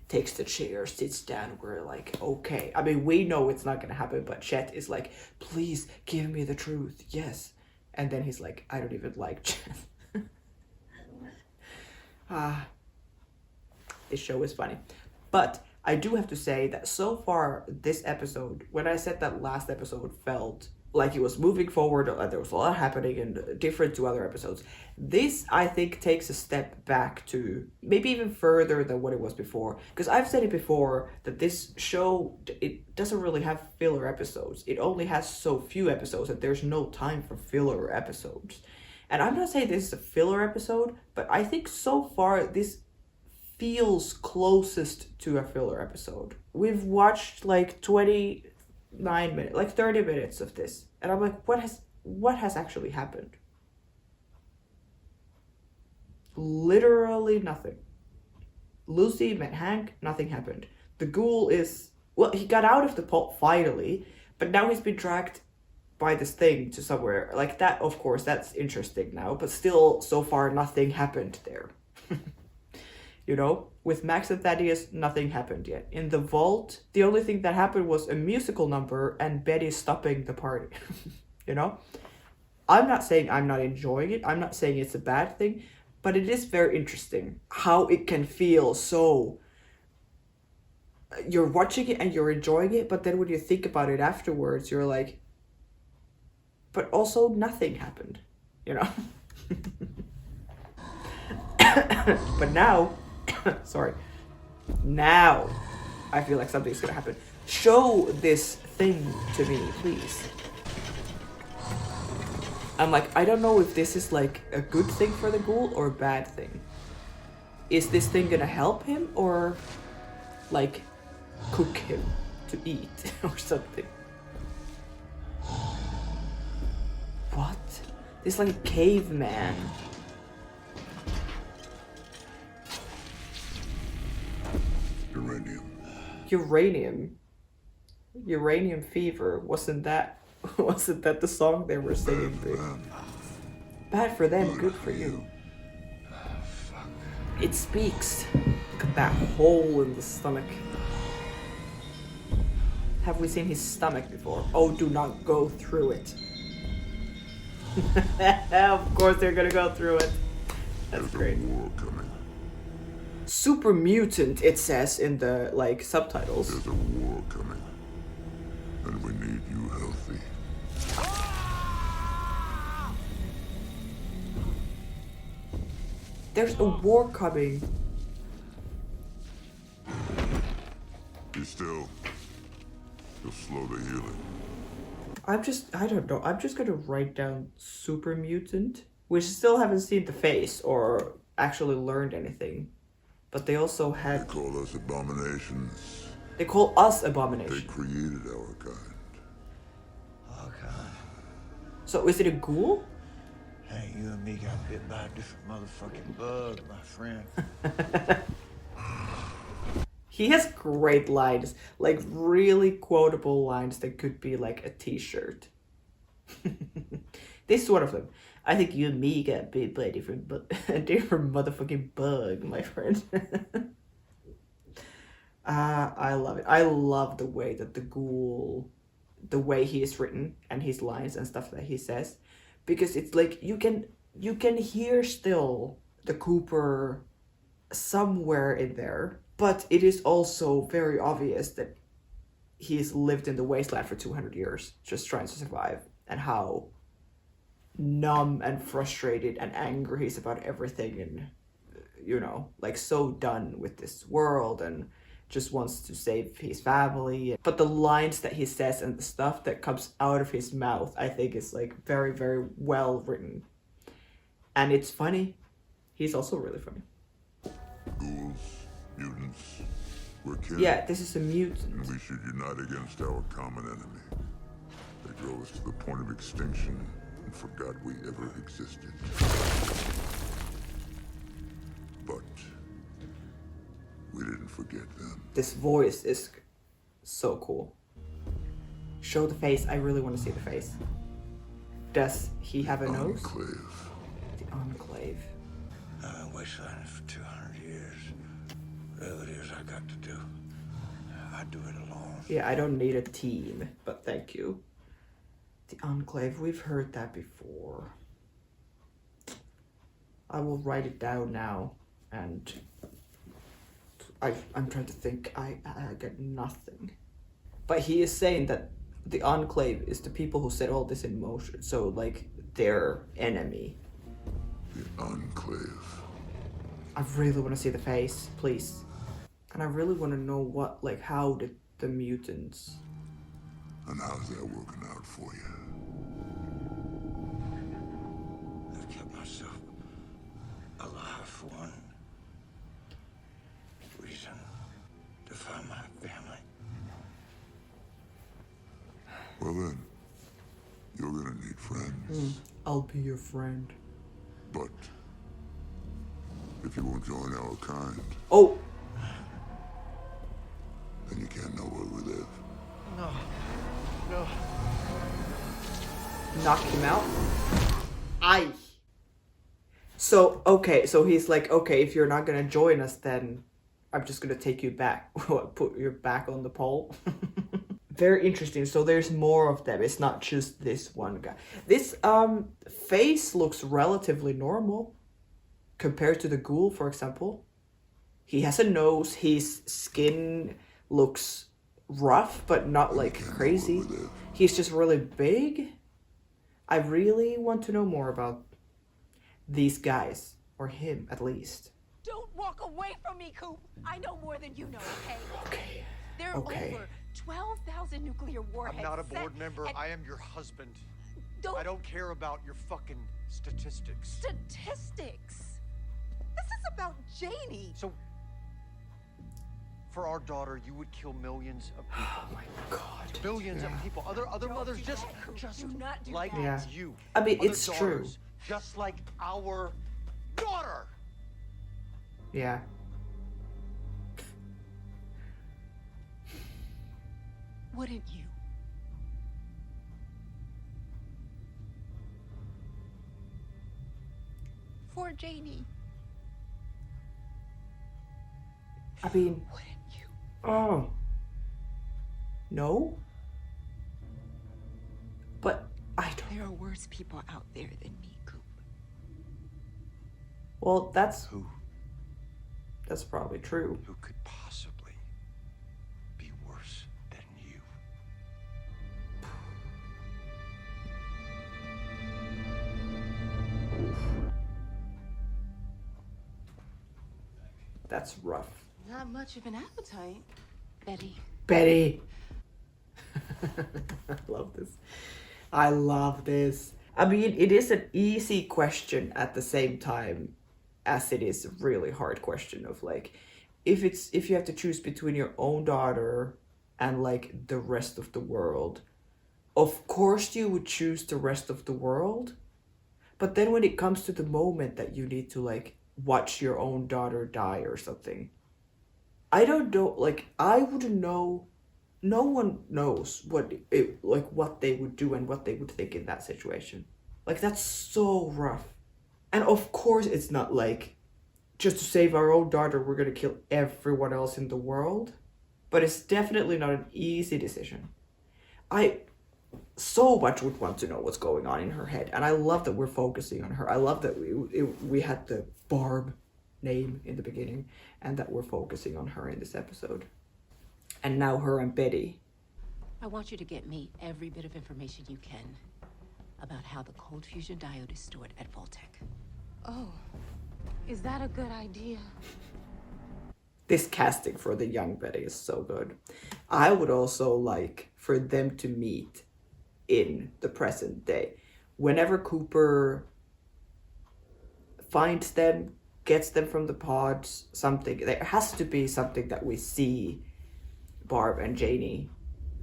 Takes the chair, sits down. We're like, okay. I mean, we know it's not going to happen, but Chet is like, please give me the truth. Yes. And then he's like, I don't even like Chet. This show is funny. But I do have to say that so far, this episode, when I said that last episode felt like it was moving forward, there was a lot happening and different to other episodes, this, I think, takes a step back to maybe even further than what it was before. Because I've said it before that this show, it doesn't really have filler episodes. It only has so few episodes that there's no time for filler episodes. And I'm not saying this is a filler episode, but I think so far this feels closest to a filler episode. We've watched like 29 minutes, like 30 minutes of this. And I'm like, what has actually happened? Literally nothing. Lucy met Hank, nothing happened. The ghoul is, well, he got out of the pot finally, but now he's been dragged by this thing to somewhere. Like that, of course, that's interesting now, but still, so far, nothing happened there. You know, with Max and Thaddeus, nothing happened yet. In the vault, the only thing that happened was a musical number and Betty stopping the party. You know? I'm not saying I'm not enjoying it. I'm not saying it's a bad thing. But it is very interesting how it can feel so... You're watching it and you're enjoying it, but then when you think about it afterwards, you're like... But also nothing happened, you know? But now... Sorry. Now, I feel like something's gonna happen. Show this thing to me, please. I'm like, I don't know if this is like a good thing for the ghoul or a bad thing. Is this thing gonna help him or like cook him to eat or something? What? This is like a caveman. Uranium. Uranium fever. Wasn't that the song they were singing? Bad for them, good for you. It speaks. Look at that hole in the stomach. Have we seen his stomach before? Oh, do not go through it. Of course they're gonna go through it. That's great. Super mutant, it says in the like subtitles. There's a war coming, and we need you healthy. There's a war coming. Be still. You'll slow the healing. I don't know. I'm just gonna write down super mutant. We still haven't seen the face or actually learned anything. But they also had... They call us abominations. They call us abominations. They created our kind. Our kind? So is it a ghoul? Hey, you and me got bit by a different motherfucking bug, my friend. He has great lines. Like really quotable lines that could be like a t-shirt. This is one of them. I think you and me got bit by a different motherfucking bug, my friend. I love it. I love the way that the ghoul, the way he is written and his lines and stuff that he says, because it's like you can hear still the Cooper somewhere in there, but it is also very obvious that he's lived in the wasteland for 200 years just trying to survive, and how numb and frustrated and angry he's about everything, and you know, like so done with this world and just wants to save his family. But the lines that he says and the stuff that comes out of his mouth, I think is like very, very well written. And it's funny. He's also really funny. Ghouls, mutants, we're kin. Yeah, this is a mutant. And we should unite against our common enemy. They drove us to the point of extinction and forgot we ever existed. But we didn't forget them. This voice is so cool. Show the face. I really want to see the face. Does he have a nose? Enclave. The Enclave. I've been wastelanding for 200 years. Whatever it is I got to do, I do it alone. Yeah, I don't need a team, but thank you. The Enclave, we've heard that before. I will write it down now, and I'm trying to think. I get nothing. But he is saying that the Enclave is the people who set all this in motion, so like their enemy. The Enclave. I really want to see the face, please. And I really want to know what, like, how did the mutants... And how's that working out for you? I've kept myself alive for one reason: to find my family. Well then, you're gonna need friends. I'll be your friend. But if you won't join our kind, oh, then you can't know where we live. No. No. Knock him out? Aye. So, okay, so he's like, okay, if you're not gonna join us, then I'm just gonna take you back. Put your back on the pole. Very interesting. So there's more of them. It's not just this one guy. This face looks relatively normal compared to the ghoul, for example. He has a nose. His skin looks rough, but not like crazy. He's just really big. I really want to know more about these guys, or him at least. Don't walk away from me, Coop. I know more than you know, okay? Okay. There are over 12,000 nuclear warheads. I'm not a board set member. at- I am your husband. Don't. I don't care about your fucking statistics. Statistics. This is about Janie. So, for our daughter, you would kill millions of people. Oh my god. Billions of people. Other mothers just Do not do like that. Yeah. you. I mean, Other it's true. daughters, just like our daughter. Yeah. Wouldn't you? For Janie. I mean, Wouldn't you? oh. No? But I don't. There are worse people out there than me, Coop. Well, that's Who probably true. could possibly be worse than you? That's rough. Not much of an appetite, Betty. Betty. I love this. I love this. I mean, it is an easy question at the same time as it is a really hard question of like, if you have to choose between your own daughter and like the rest of the world, of course you would choose the rest of the world. But then when it comes to the moment that you need to like watch your own daughter die or something, I don't know, like I wouldn't know. No one knows what they would do and what they would think in that situation. Like that's so rough. And of course it's not like just to save our own daughter we're gonna kill everyone else in the world. But it's definitely not an easy decision. I so much would want to know what's going on in her head, and I love that we're focusing on her. I love that we had the Barb name in the beginning, and that we're focusing on her in this episode. And now her and Betty. I want you to get me every bit of information you can about how the cold fusion diode is stored at Voltec. Oh, is that a good idea? This casting for the young Betty is so good. I would also like for them to meet in the present day. Whenever Cooper finds them, gets them from the pods, something, there has to be something that we see Barb and Janie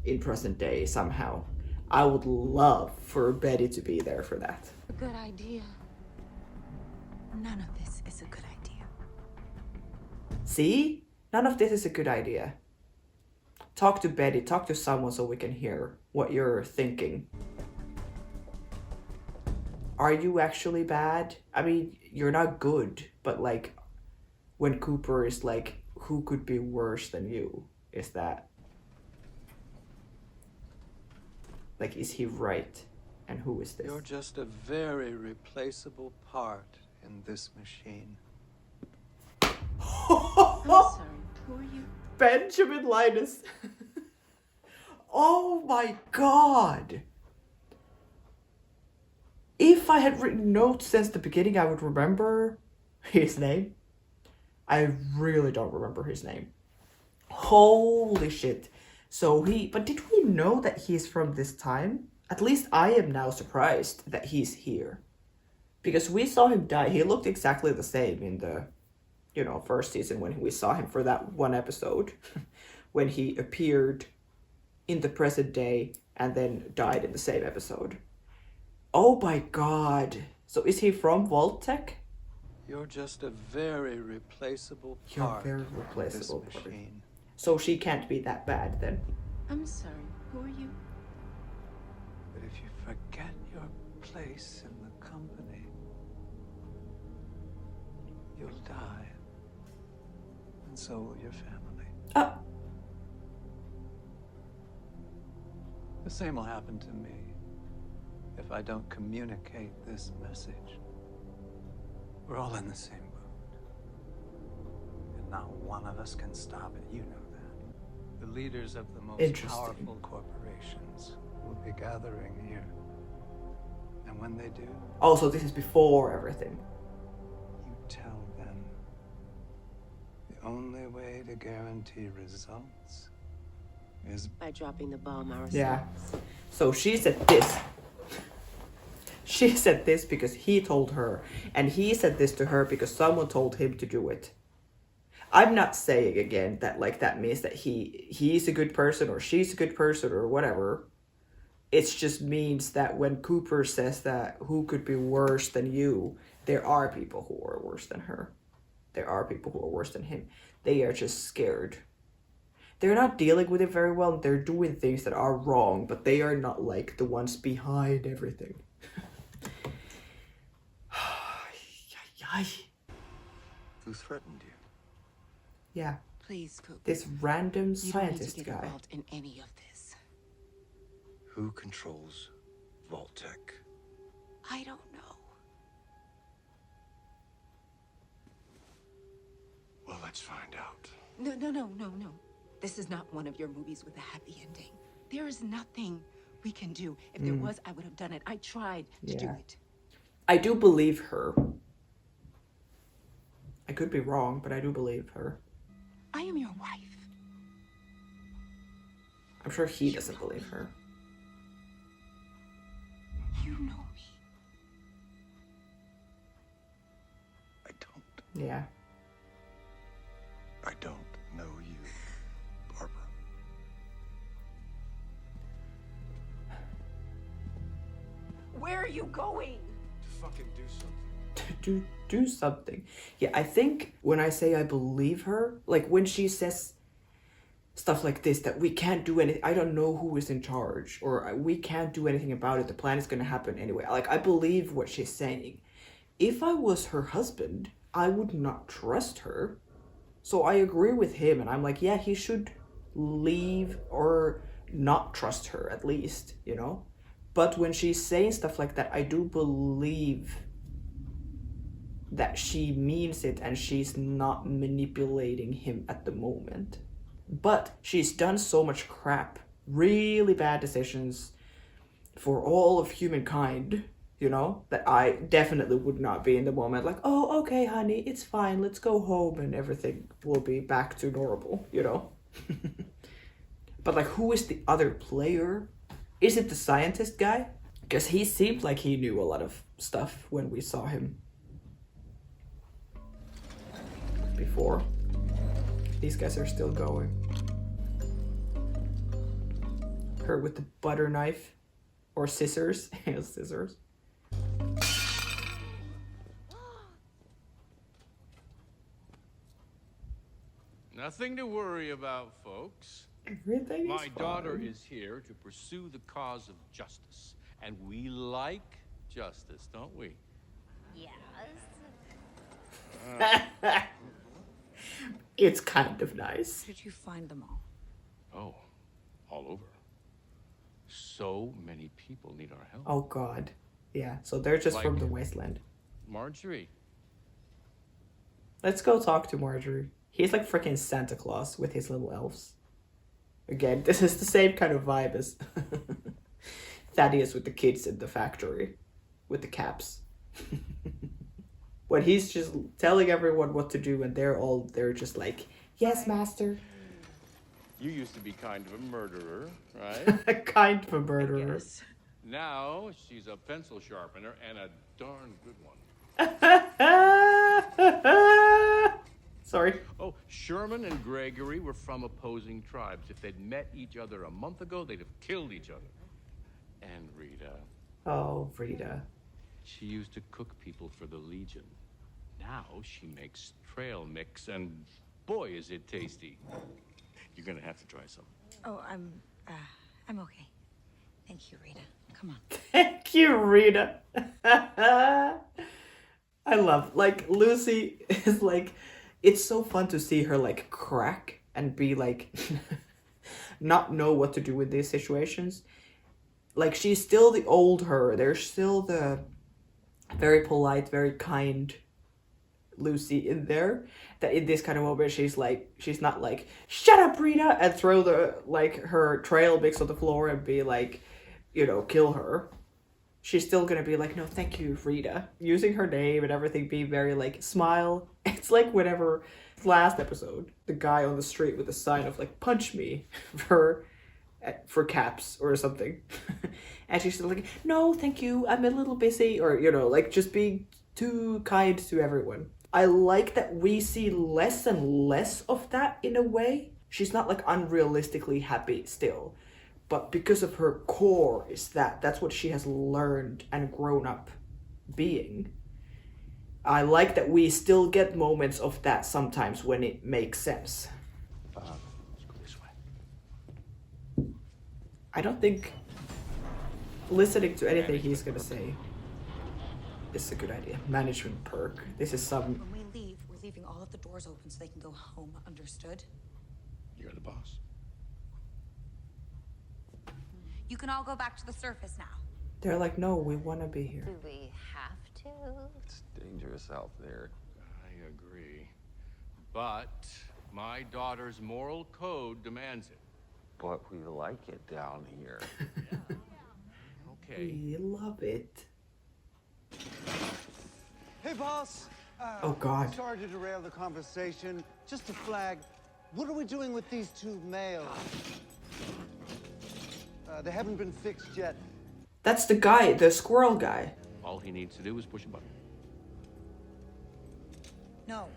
in present day somehow. I would love for Betty to be there for that. A good idea. None of this is a good idea. See? None of this is a good idea. Talk to Betty, talk to someone so we can hear what you're thinking. Are you actually bad? I mean, you're not good, but like when Cooper is like, who could be worse than you? Is that like, is he right? And who is this? You're just a very replaceable part in this machine. I'm sorry, who are you? Benjamin Linus. Oh my god. If I had written notes since the beginning, I would remember his name. I really don't remember his name. Holy shit. So but did we know that he's from this time? At least I am now surprised that he's here. Because we saw him die. He looked exactly the same in the, first season when we saw him for that one episode. When he appeared in the present day and then died in the same episode. Oh my god. So is he from Voltec? You're just a very replaceable part of this machine. So she can't be that bad then. I'm sorry, who are you? But if you forget your place in the company, you'll die. And so will your family. The same will happen to me if I don't communicate this message. We're all in the same boat. And not one of us can stop it. You know that. The leaders of the most powerful corporations will be gathering here. And when they do... Also, this is before everything. You tell them the only way to guarantee results is by dropping the bomb ourselves. Yeah. So she said this. She said this because he told her, and he said this to her because someone told him to do it. I'm not saying again that like that means that he's a good person or she's a good person or whatever. It just means that when Cooper says that who could be worse than you, there are people who are worse than her. There are people who are worse than him. They are just scared. They're not dealing with it very well. They're doing things that are wrong, but they are not like the ones behind everything. Who threatened you? Yeah. Please, Cooper. This random You don't need scientist to get guy. involved in any of this. Who controls Vault-Tec? I don't know. Well, let's find out. No. This is not one of your movies with a happy ending. There is nothing we can do. If there was, I would have done it. I tried to do it. I do believe her. I could be wrong, but I do believe her. I am your wife. I'm sure he doesn't believe her. You know me. I don't. Yeah. I don't know you, Barbara. Where are you going? To fucking do something. Do something. Yeah, I think when I say I believe her, like when she says stuff like this, that we can't do anything, I don't know who is in charge, or we can't do anything about it, the plan is going to happen anyway. Like, I believe what she's saying. If I was her husband, I would not trust her. So I agree with him, and I'm like, yeah, he should leave or not trust her at least, you know? But when she's saying stuff like that, I do believe that she means it and she's not manipulating him at the moment. But she's done so much crap, really bad decisions for all of humankind, you know, that I definitely would not be in the moment like, oh, okay, honey, it's fine, let's go home and everything will be back to normal, you know? But like, who is the other player? Is it the scientist guy? Because he seemed like he knew a lot of stuff when we saw him before. These guys are still going. Her with the butter knife. Or scissors. Scissors. Nothing to worry about, folks. Everything is My daughter fine. is here to pursue the cause of justice. And we like justice, don't we? Yes. It's kind of nice. Did you find them all? Oh, all over. So many people need our help. Oh god. Yeah, so they're just from Like- the wasteland. Marjorie. Let's go talk to Marjorie. He's like freaking Santa Claus with his little elves. Again, this is the same kind of vibe as Thaddeus with the kids in the factory. With the caps. When he's just telling everyone what to do and they're just like, yes, master. You used to be kind of a murderer, right? Kind of a murderer. Now she's a pencil sharpener and a darn good one. Sorry. Oh, Sherman and Gregory were from opposing tribes. If they'd met each other a month ago, they'd have killed each other. And Rita. Oh, Rita. She used to cook people for the Legion. Now she makes trail mix, and boy, is it tasty. You're gonna have to try some. Oh, I'm okay. Thank you, Rita. Come on. Thank you, Rita. I love, like, Lucy is like, it's so fun to see her like crack and be like, not know what to do in these situations. Like, she's still the old her. There's still the very polite, very kind Lucy in there. That in this kind of moment, she's not like, shut up, Rita, and throw her trail mix on the floor and be like, you know, kill her. She's still gonna be like, no, thank you, Rita. Using her name and everything, being very like, smile. It's like whenever, last episode, the guy on the street with a sign of like, punch me, for for caps or something. And she's like, no, thank you, I'm a little busy, or, you know, like just being too kind to everyone. I like that we see less and less of that in a way. She's not like unrealistically happy still, but because of her core is that's what she has learned and grown up being. I like that we still get moments of that sometimes when it makes sense. Let's go this way. I don't think listening to anything he's gonna say is a good idea. Management perk. This is some... When we leave, we're leaving all of the doors open so they can go home, understood? You're the boss. You can all go back to the surface now. They're like, no, we want to be here. Do we have to? It's dangerous out there. I agree. But my daughter's moral code demands it. But we like it down here. Okay. We love it. Hey, boss. Oh, God. Sorry to derail the conversation. Just to flag, what are we doing with these two males? They haven't been fixed yet. That's the guy, the squirrel guy. All he needs to do is push a button. No.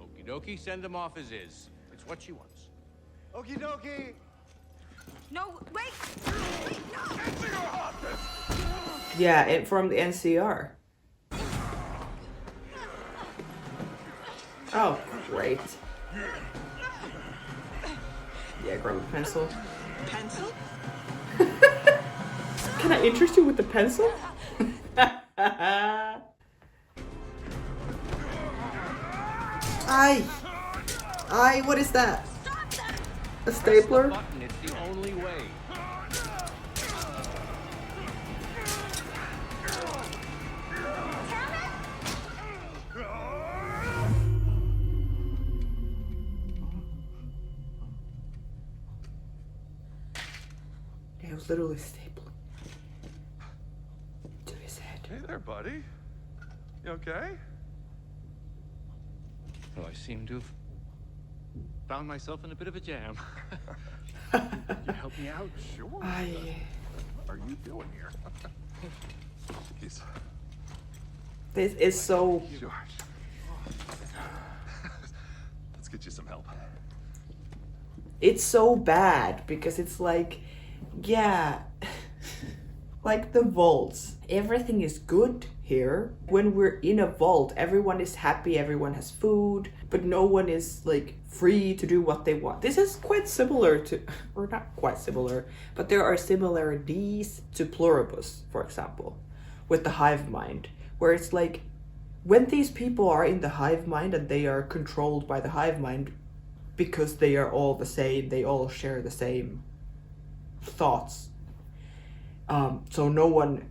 Okie dokie, send him off as is. It's what she wants. Okie dokie. No, wait! Wait, no! Yeah, it from the NCR. Oh, great. Yeah, grab a pencil. Pencil? Can I interest you with the pencil? Aye, what is that? A stapler? Button, it's the only way. Yeah, it was literally stapling to his head. Hey there, buddy. You okay? Well, I seem to have found myself in a bit of a jam. You help me out? Sure. Aye. What are you doing here? Jeez. This is so... Sure. Let's get you some help. It's so bad because it's like, yeah, like the vaults. Everything is good here. When we're in a vault, everyone is happy, everyone has food, but no one is like free to do what they want. This is quite similar to, or not quite similar, but there are similarities to Pluribus, for example, with the hive mind, where it's like, when these people are in the hive mind and they are controlled by the hive mind, because they are all the same, they all share the same thoughts. So no one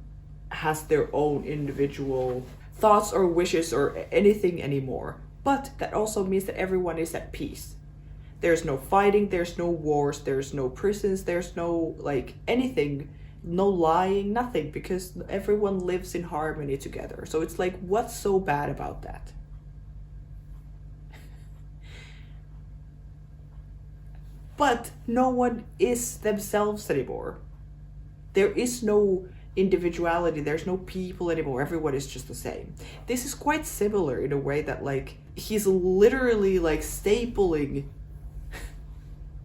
has their own individual thoughts or wishes or anything anymore. But that also means that everyone is at peace. There's no fighting, there's no wars, there's no prisons, there's no like anything, no lying, nothing, because everyone lives in harmony together. So it's like, what's so bad about that? But no one is themselves anymore. There is no individuality, there's no people anymore, everyone is just the same. This is quite similar in a way that like he's literally like stapling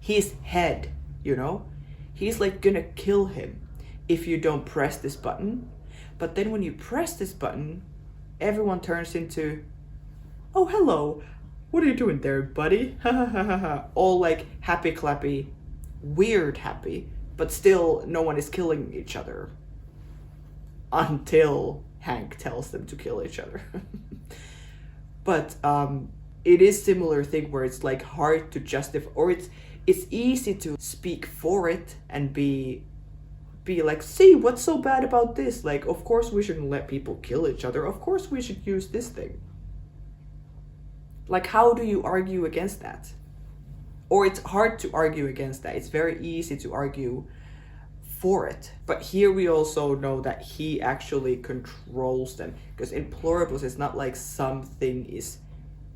his head, you know? He's like gonna kill him if you don't press this button. But then when you press this button, everyone turns into, oh hello, what are you doing there, buddy? Ha ha ha ha ha. All like happy clappy, weird happy, but still no one is killing each other. Until Hank tells them to kill each other. But it is similar thing where it's like hard to justify, or it's easy to speak for it and be like, see, what's so bad about this? Like, of course we shouldn't let people kill each other. Of course we should use this thing. Like, how do you argue against that? Or it's hard to argue against that. It's very easy to argue for it. But here we also know that he actually controls them. Because in Pluribus, it's not like something is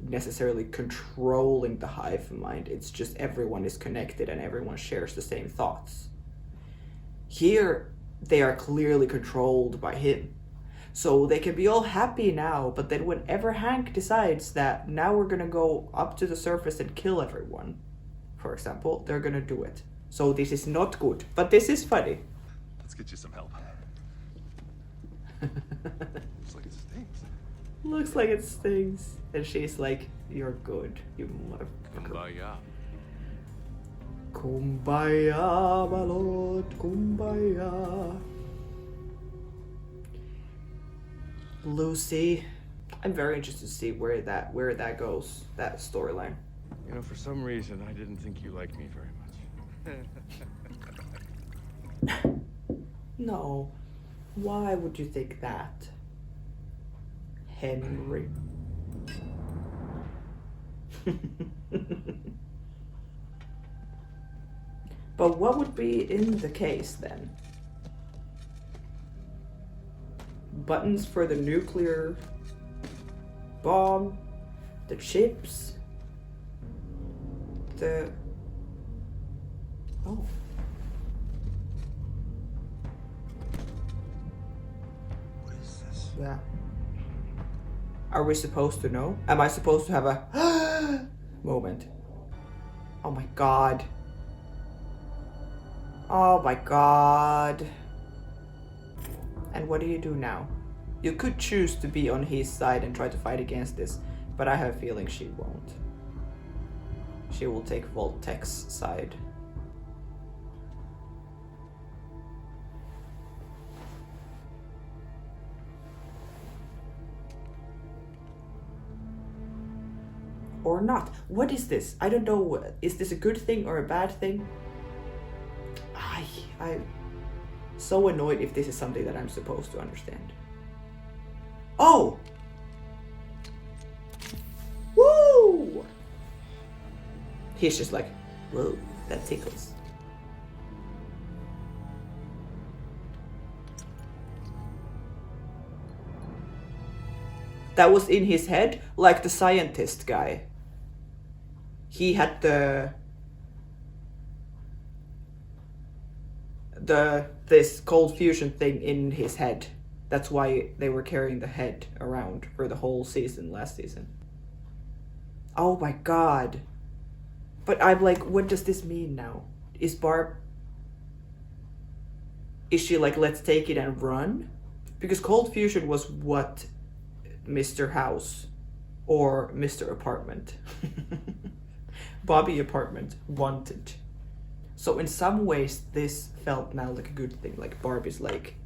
necessarily controlling the hive mind. It's just everyone is connected and everyone shares the same thoughts. Here, they are clearly controlled by him. So they can be all happy now, but then whenever Hank decides that now we're gonna go up to the surface and kill everyone, for example, they're gonna do it. So this is not good, but this is funny. Let's get you some help. Looks like it stings. Looks like it stings. And she's like, you're good, you motherfucker. Kumbaya. Kumbaya, my lord, kumbaya. Lucy, I'm very interested to see where that goes, that storyline. You know, for some reason, I didn't think you liked me very much. No, why would you think that, Henry? But what would be in the case then? Buttons for the nuclear bomb, the chips, the... Oh. What is this? Yeah. Are we supposed to know? Am I supposed to have a moment? Oh my god. Oh my god. And what do you do now? You could choose to be on his side and try to fight against this, but I have a feeling she won't. She will take Vault-Tec's side. Or not. What is this? I don't know. Is this a good thing or a bad thing? I'm so annoyed if this is something that I'm supposed to understand. Oh! Woo! He's just like, whoa, that tickles. That was in his head, like the scientist guy. He had this cold fusion thing in his head. That's why they were carrying the head around for the whole season, last season. Oh my god. But I'm like, what does this mean now? Is Barb... Is she like, let's take it and run? Because cold fusion was what Mr. House or Mr. Apartment, Bobby Apartment wanted. So in some ways, this felt now like a good thing. Like Barbie's like,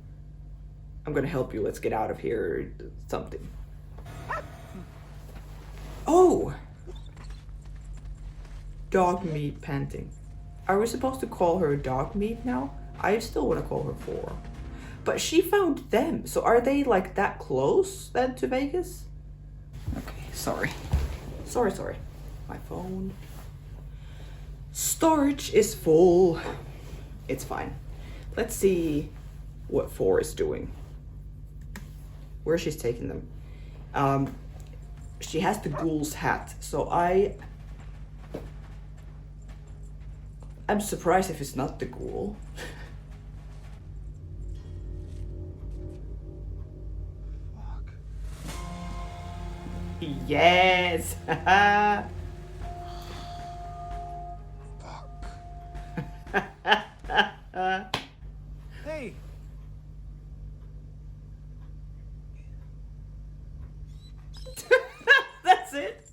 I'm gonna help you, let's get out of here, something. Oh! Dog meat panting. Are we supposed to call her dog meat now? I still want to call her 4. But she found them, so are they like that close then to Vegas? Okay, sorry. Sorry. My phone. Storage is full. It's fine. Let's see what 4 is doing. Where she's taking them. She has the ghoul's hat, so I'm surprised if it's not the ghoul. Yes! Hey! That's it?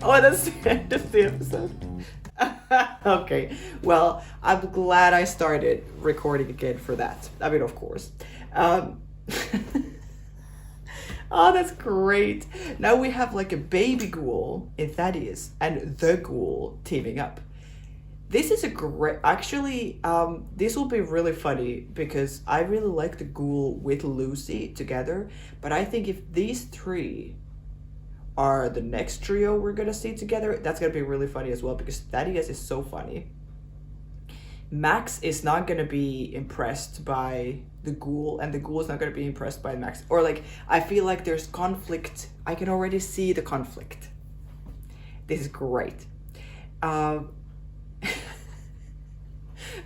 Oh, that's the end of the episode. Okay, well, I'm glad I started recording again for that. I mean, of course. Oh, that's great. Now we have like a baby ghoul in Thaddeus and the ghoul teaming up. This is a great, actually, this will be really funny because I really like the ghoul with Lucy together, but I think if these 3 are the next trio we're gonna see together, that's gonna be really funny as well because Thaddeus is so funny. Max is not gonna be impressed by the ghoul, and the ghoul is not gonna be impressed by Max. Or like, I feel like there's conflict. I can already see the conflict. This is great.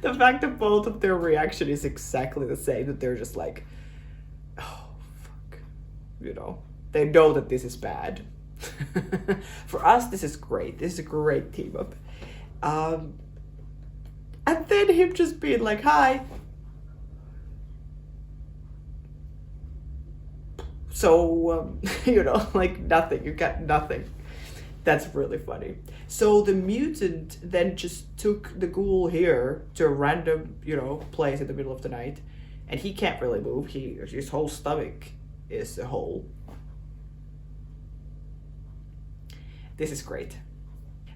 The fact that both of their reaction is exactly the same, that they're just like, oh, fuck. You know, they know that this is bad. For us, this is great. This is a great team up. And then him just being like, hi. So, you know, like nothing. You got nothing. That's really funny. So the mutant then just took the ghoul here to a random, you know, place in the middle of the night. And he can't really move. His whole stomach is a hole. This is great.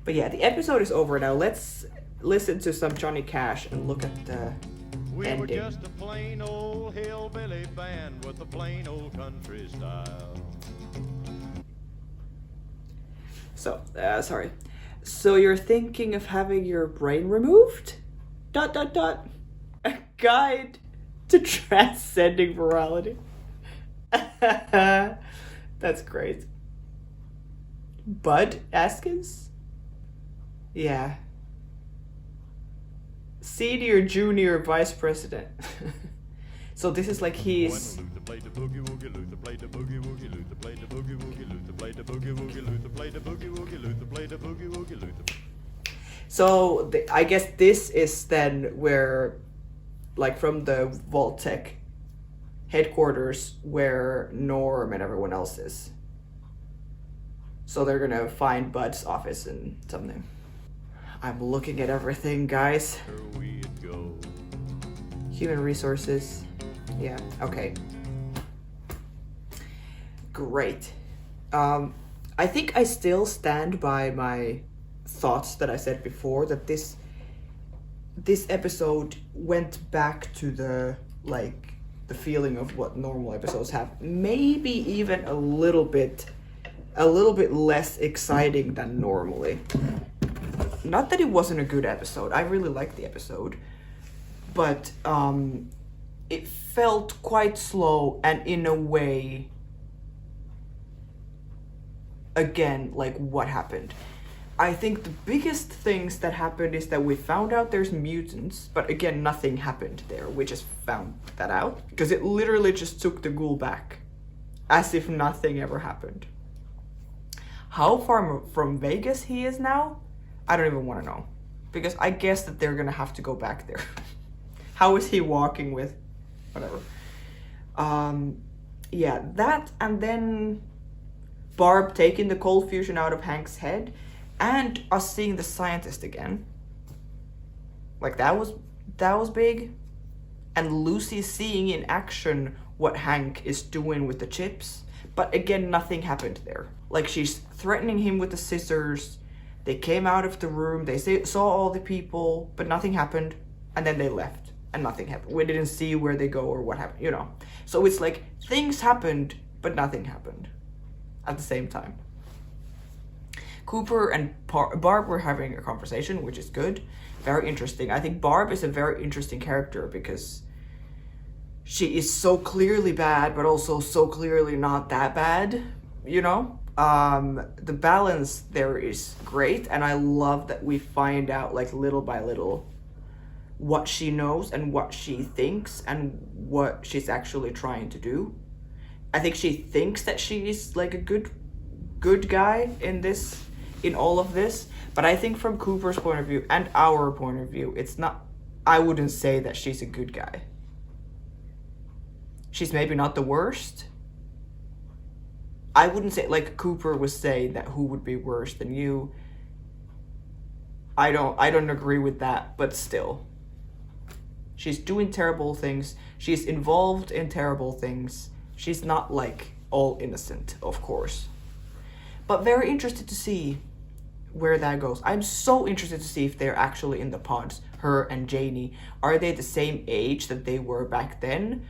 But yeah, the episode is over now. Let's listen to some Johnny Cash and look at the We ending. were just a plain old hillbilly band with a plain old country style. So, sorry. So you're thinking of having your brain removed? ... A guide to transcending morality. That's great. Bud Askins? Yeah. Senior, junior, vice president. So this is like he's... Luther played the boogie woogie, Luther played the boogie woogie, Luther played the boogie woogie, Luther played the boogie woogie, Luther played the boogie woogie, Luther played the boogie woogie, Luther. So I guess this is then where, like from the Vault-Tec headquarters, where Norm and everyone else is. So they're gonna find Bud's office and something. I'm looking at everything, guys. Here we'd go. Human resources. Yeah, okay. Great. I think I still stand by my thoughts that I said before, that this episode went back to the feeling of what normal episodes have. Maybe even a little bit less exciting than normally. Not that it wasn't a good episode. I really liked the episode. But it felt quite slow, and in a way, again, like what happened. I think the biggest things that happened is that we found out there's mutants, but again, nothing happened there. We just found that out because it literally just took the ghoul back as if nothing ever happened. How far from Vegas he is now, I don't even want to know, because I guess that they're gonna have to go back there. How is he walking with whatever? Yeah, that, and then Barb taking the cold fusion out of Hank's head, and us seeing the scientist again. Like that was big. And Lucy seeing in action what Hank is doing with the chips. But again, nothing happened there. Like she's threatening him with the scissors. They came out of the room, they saw all the people, but nothing happened. And then they left and nothing happened. We didn't see where they go or what happened, you know. So it's like things happened, but nothing happened at the same time. Cooper and Barb were having a conversation, which is good. Very interesting. I think Barb is a very interesting character because she is so clearly bad, but also so clearly not that bad, you know? The balance there is great, and I love that we find out, like, little by little what she knows and what she thinks and what she's actually trying to do. I think she thinks that she's like a good guy in all of this, but I think from Cooper's point of view and our point of view, it's not, I wouldn't say that she's a good guy. She's maybe not the worst. I wouldn't say, like Cooper was saying that who would be worse than you. I don't agree with that, but still. She's doing terrible things. She's involved in terrible things. She's not like all innocent, of course. But very interested to see where that goes. I'm so interested to see if they're actually in the pods, her and Janie. Are they the same age that they were back then?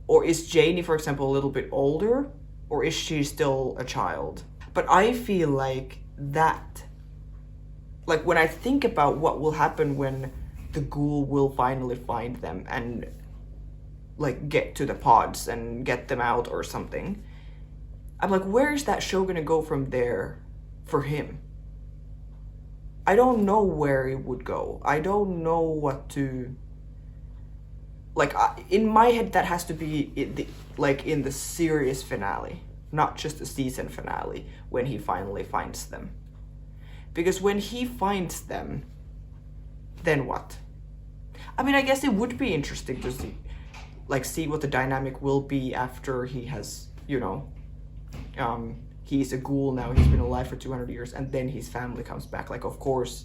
Or is Janie, for example, a little bit older? Or is she still a child? But I feel like that, like when I think about what will happen when the ghoul will finally find them and like get to the pods and get them out or something, I'm like, where is that show gonna go from there for him? I don't know where it would go. I don't know what to, like, in my head that has to be in the series finale, not just the season finale, when he finally finds them. Because when he finds them, then what? I mean, I guess it would be interesting to see what the dynamic will be after he has, you know, he's a ghoul now, he's been alive for 200 years, and then his family comes back. Like, of course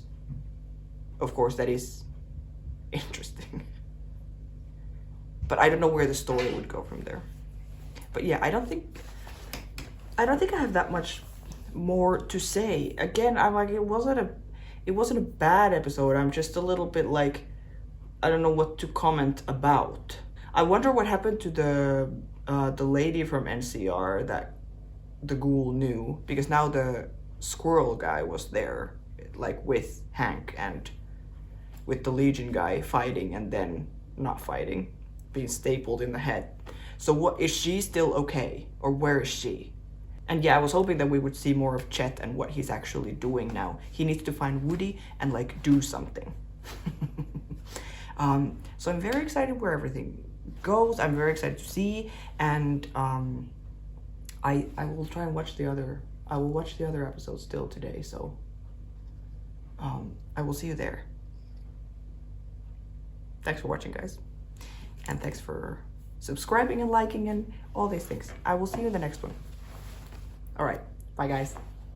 that is interesting. But I don't know where the story would go from there. But yeah, I don't think I have that much more to say. Again, I'm like, it wasn't a bad episode. I'm just a little bit like, I don't know what to comment about. I wonder what happened to the lady from NCR that the ghoul knew, because now the squirrel guy was there, like with Hank and with the Legion guy fighting and then not fighting, being stapled in the head. So what, is she still okay, or where is she? And yeah, I was hoping that we would see more of Chet and what he's actually doing now. He needs to find Woody and like do something. So I'm very excited where everything goes. I'm very excited to see, and I will try and watch I will watch the other episodes still today, so I will see you there. Thanks for watching, guys. And thanks for subscribing and liking and all these things. I will see you in the next one. All right, bye guys.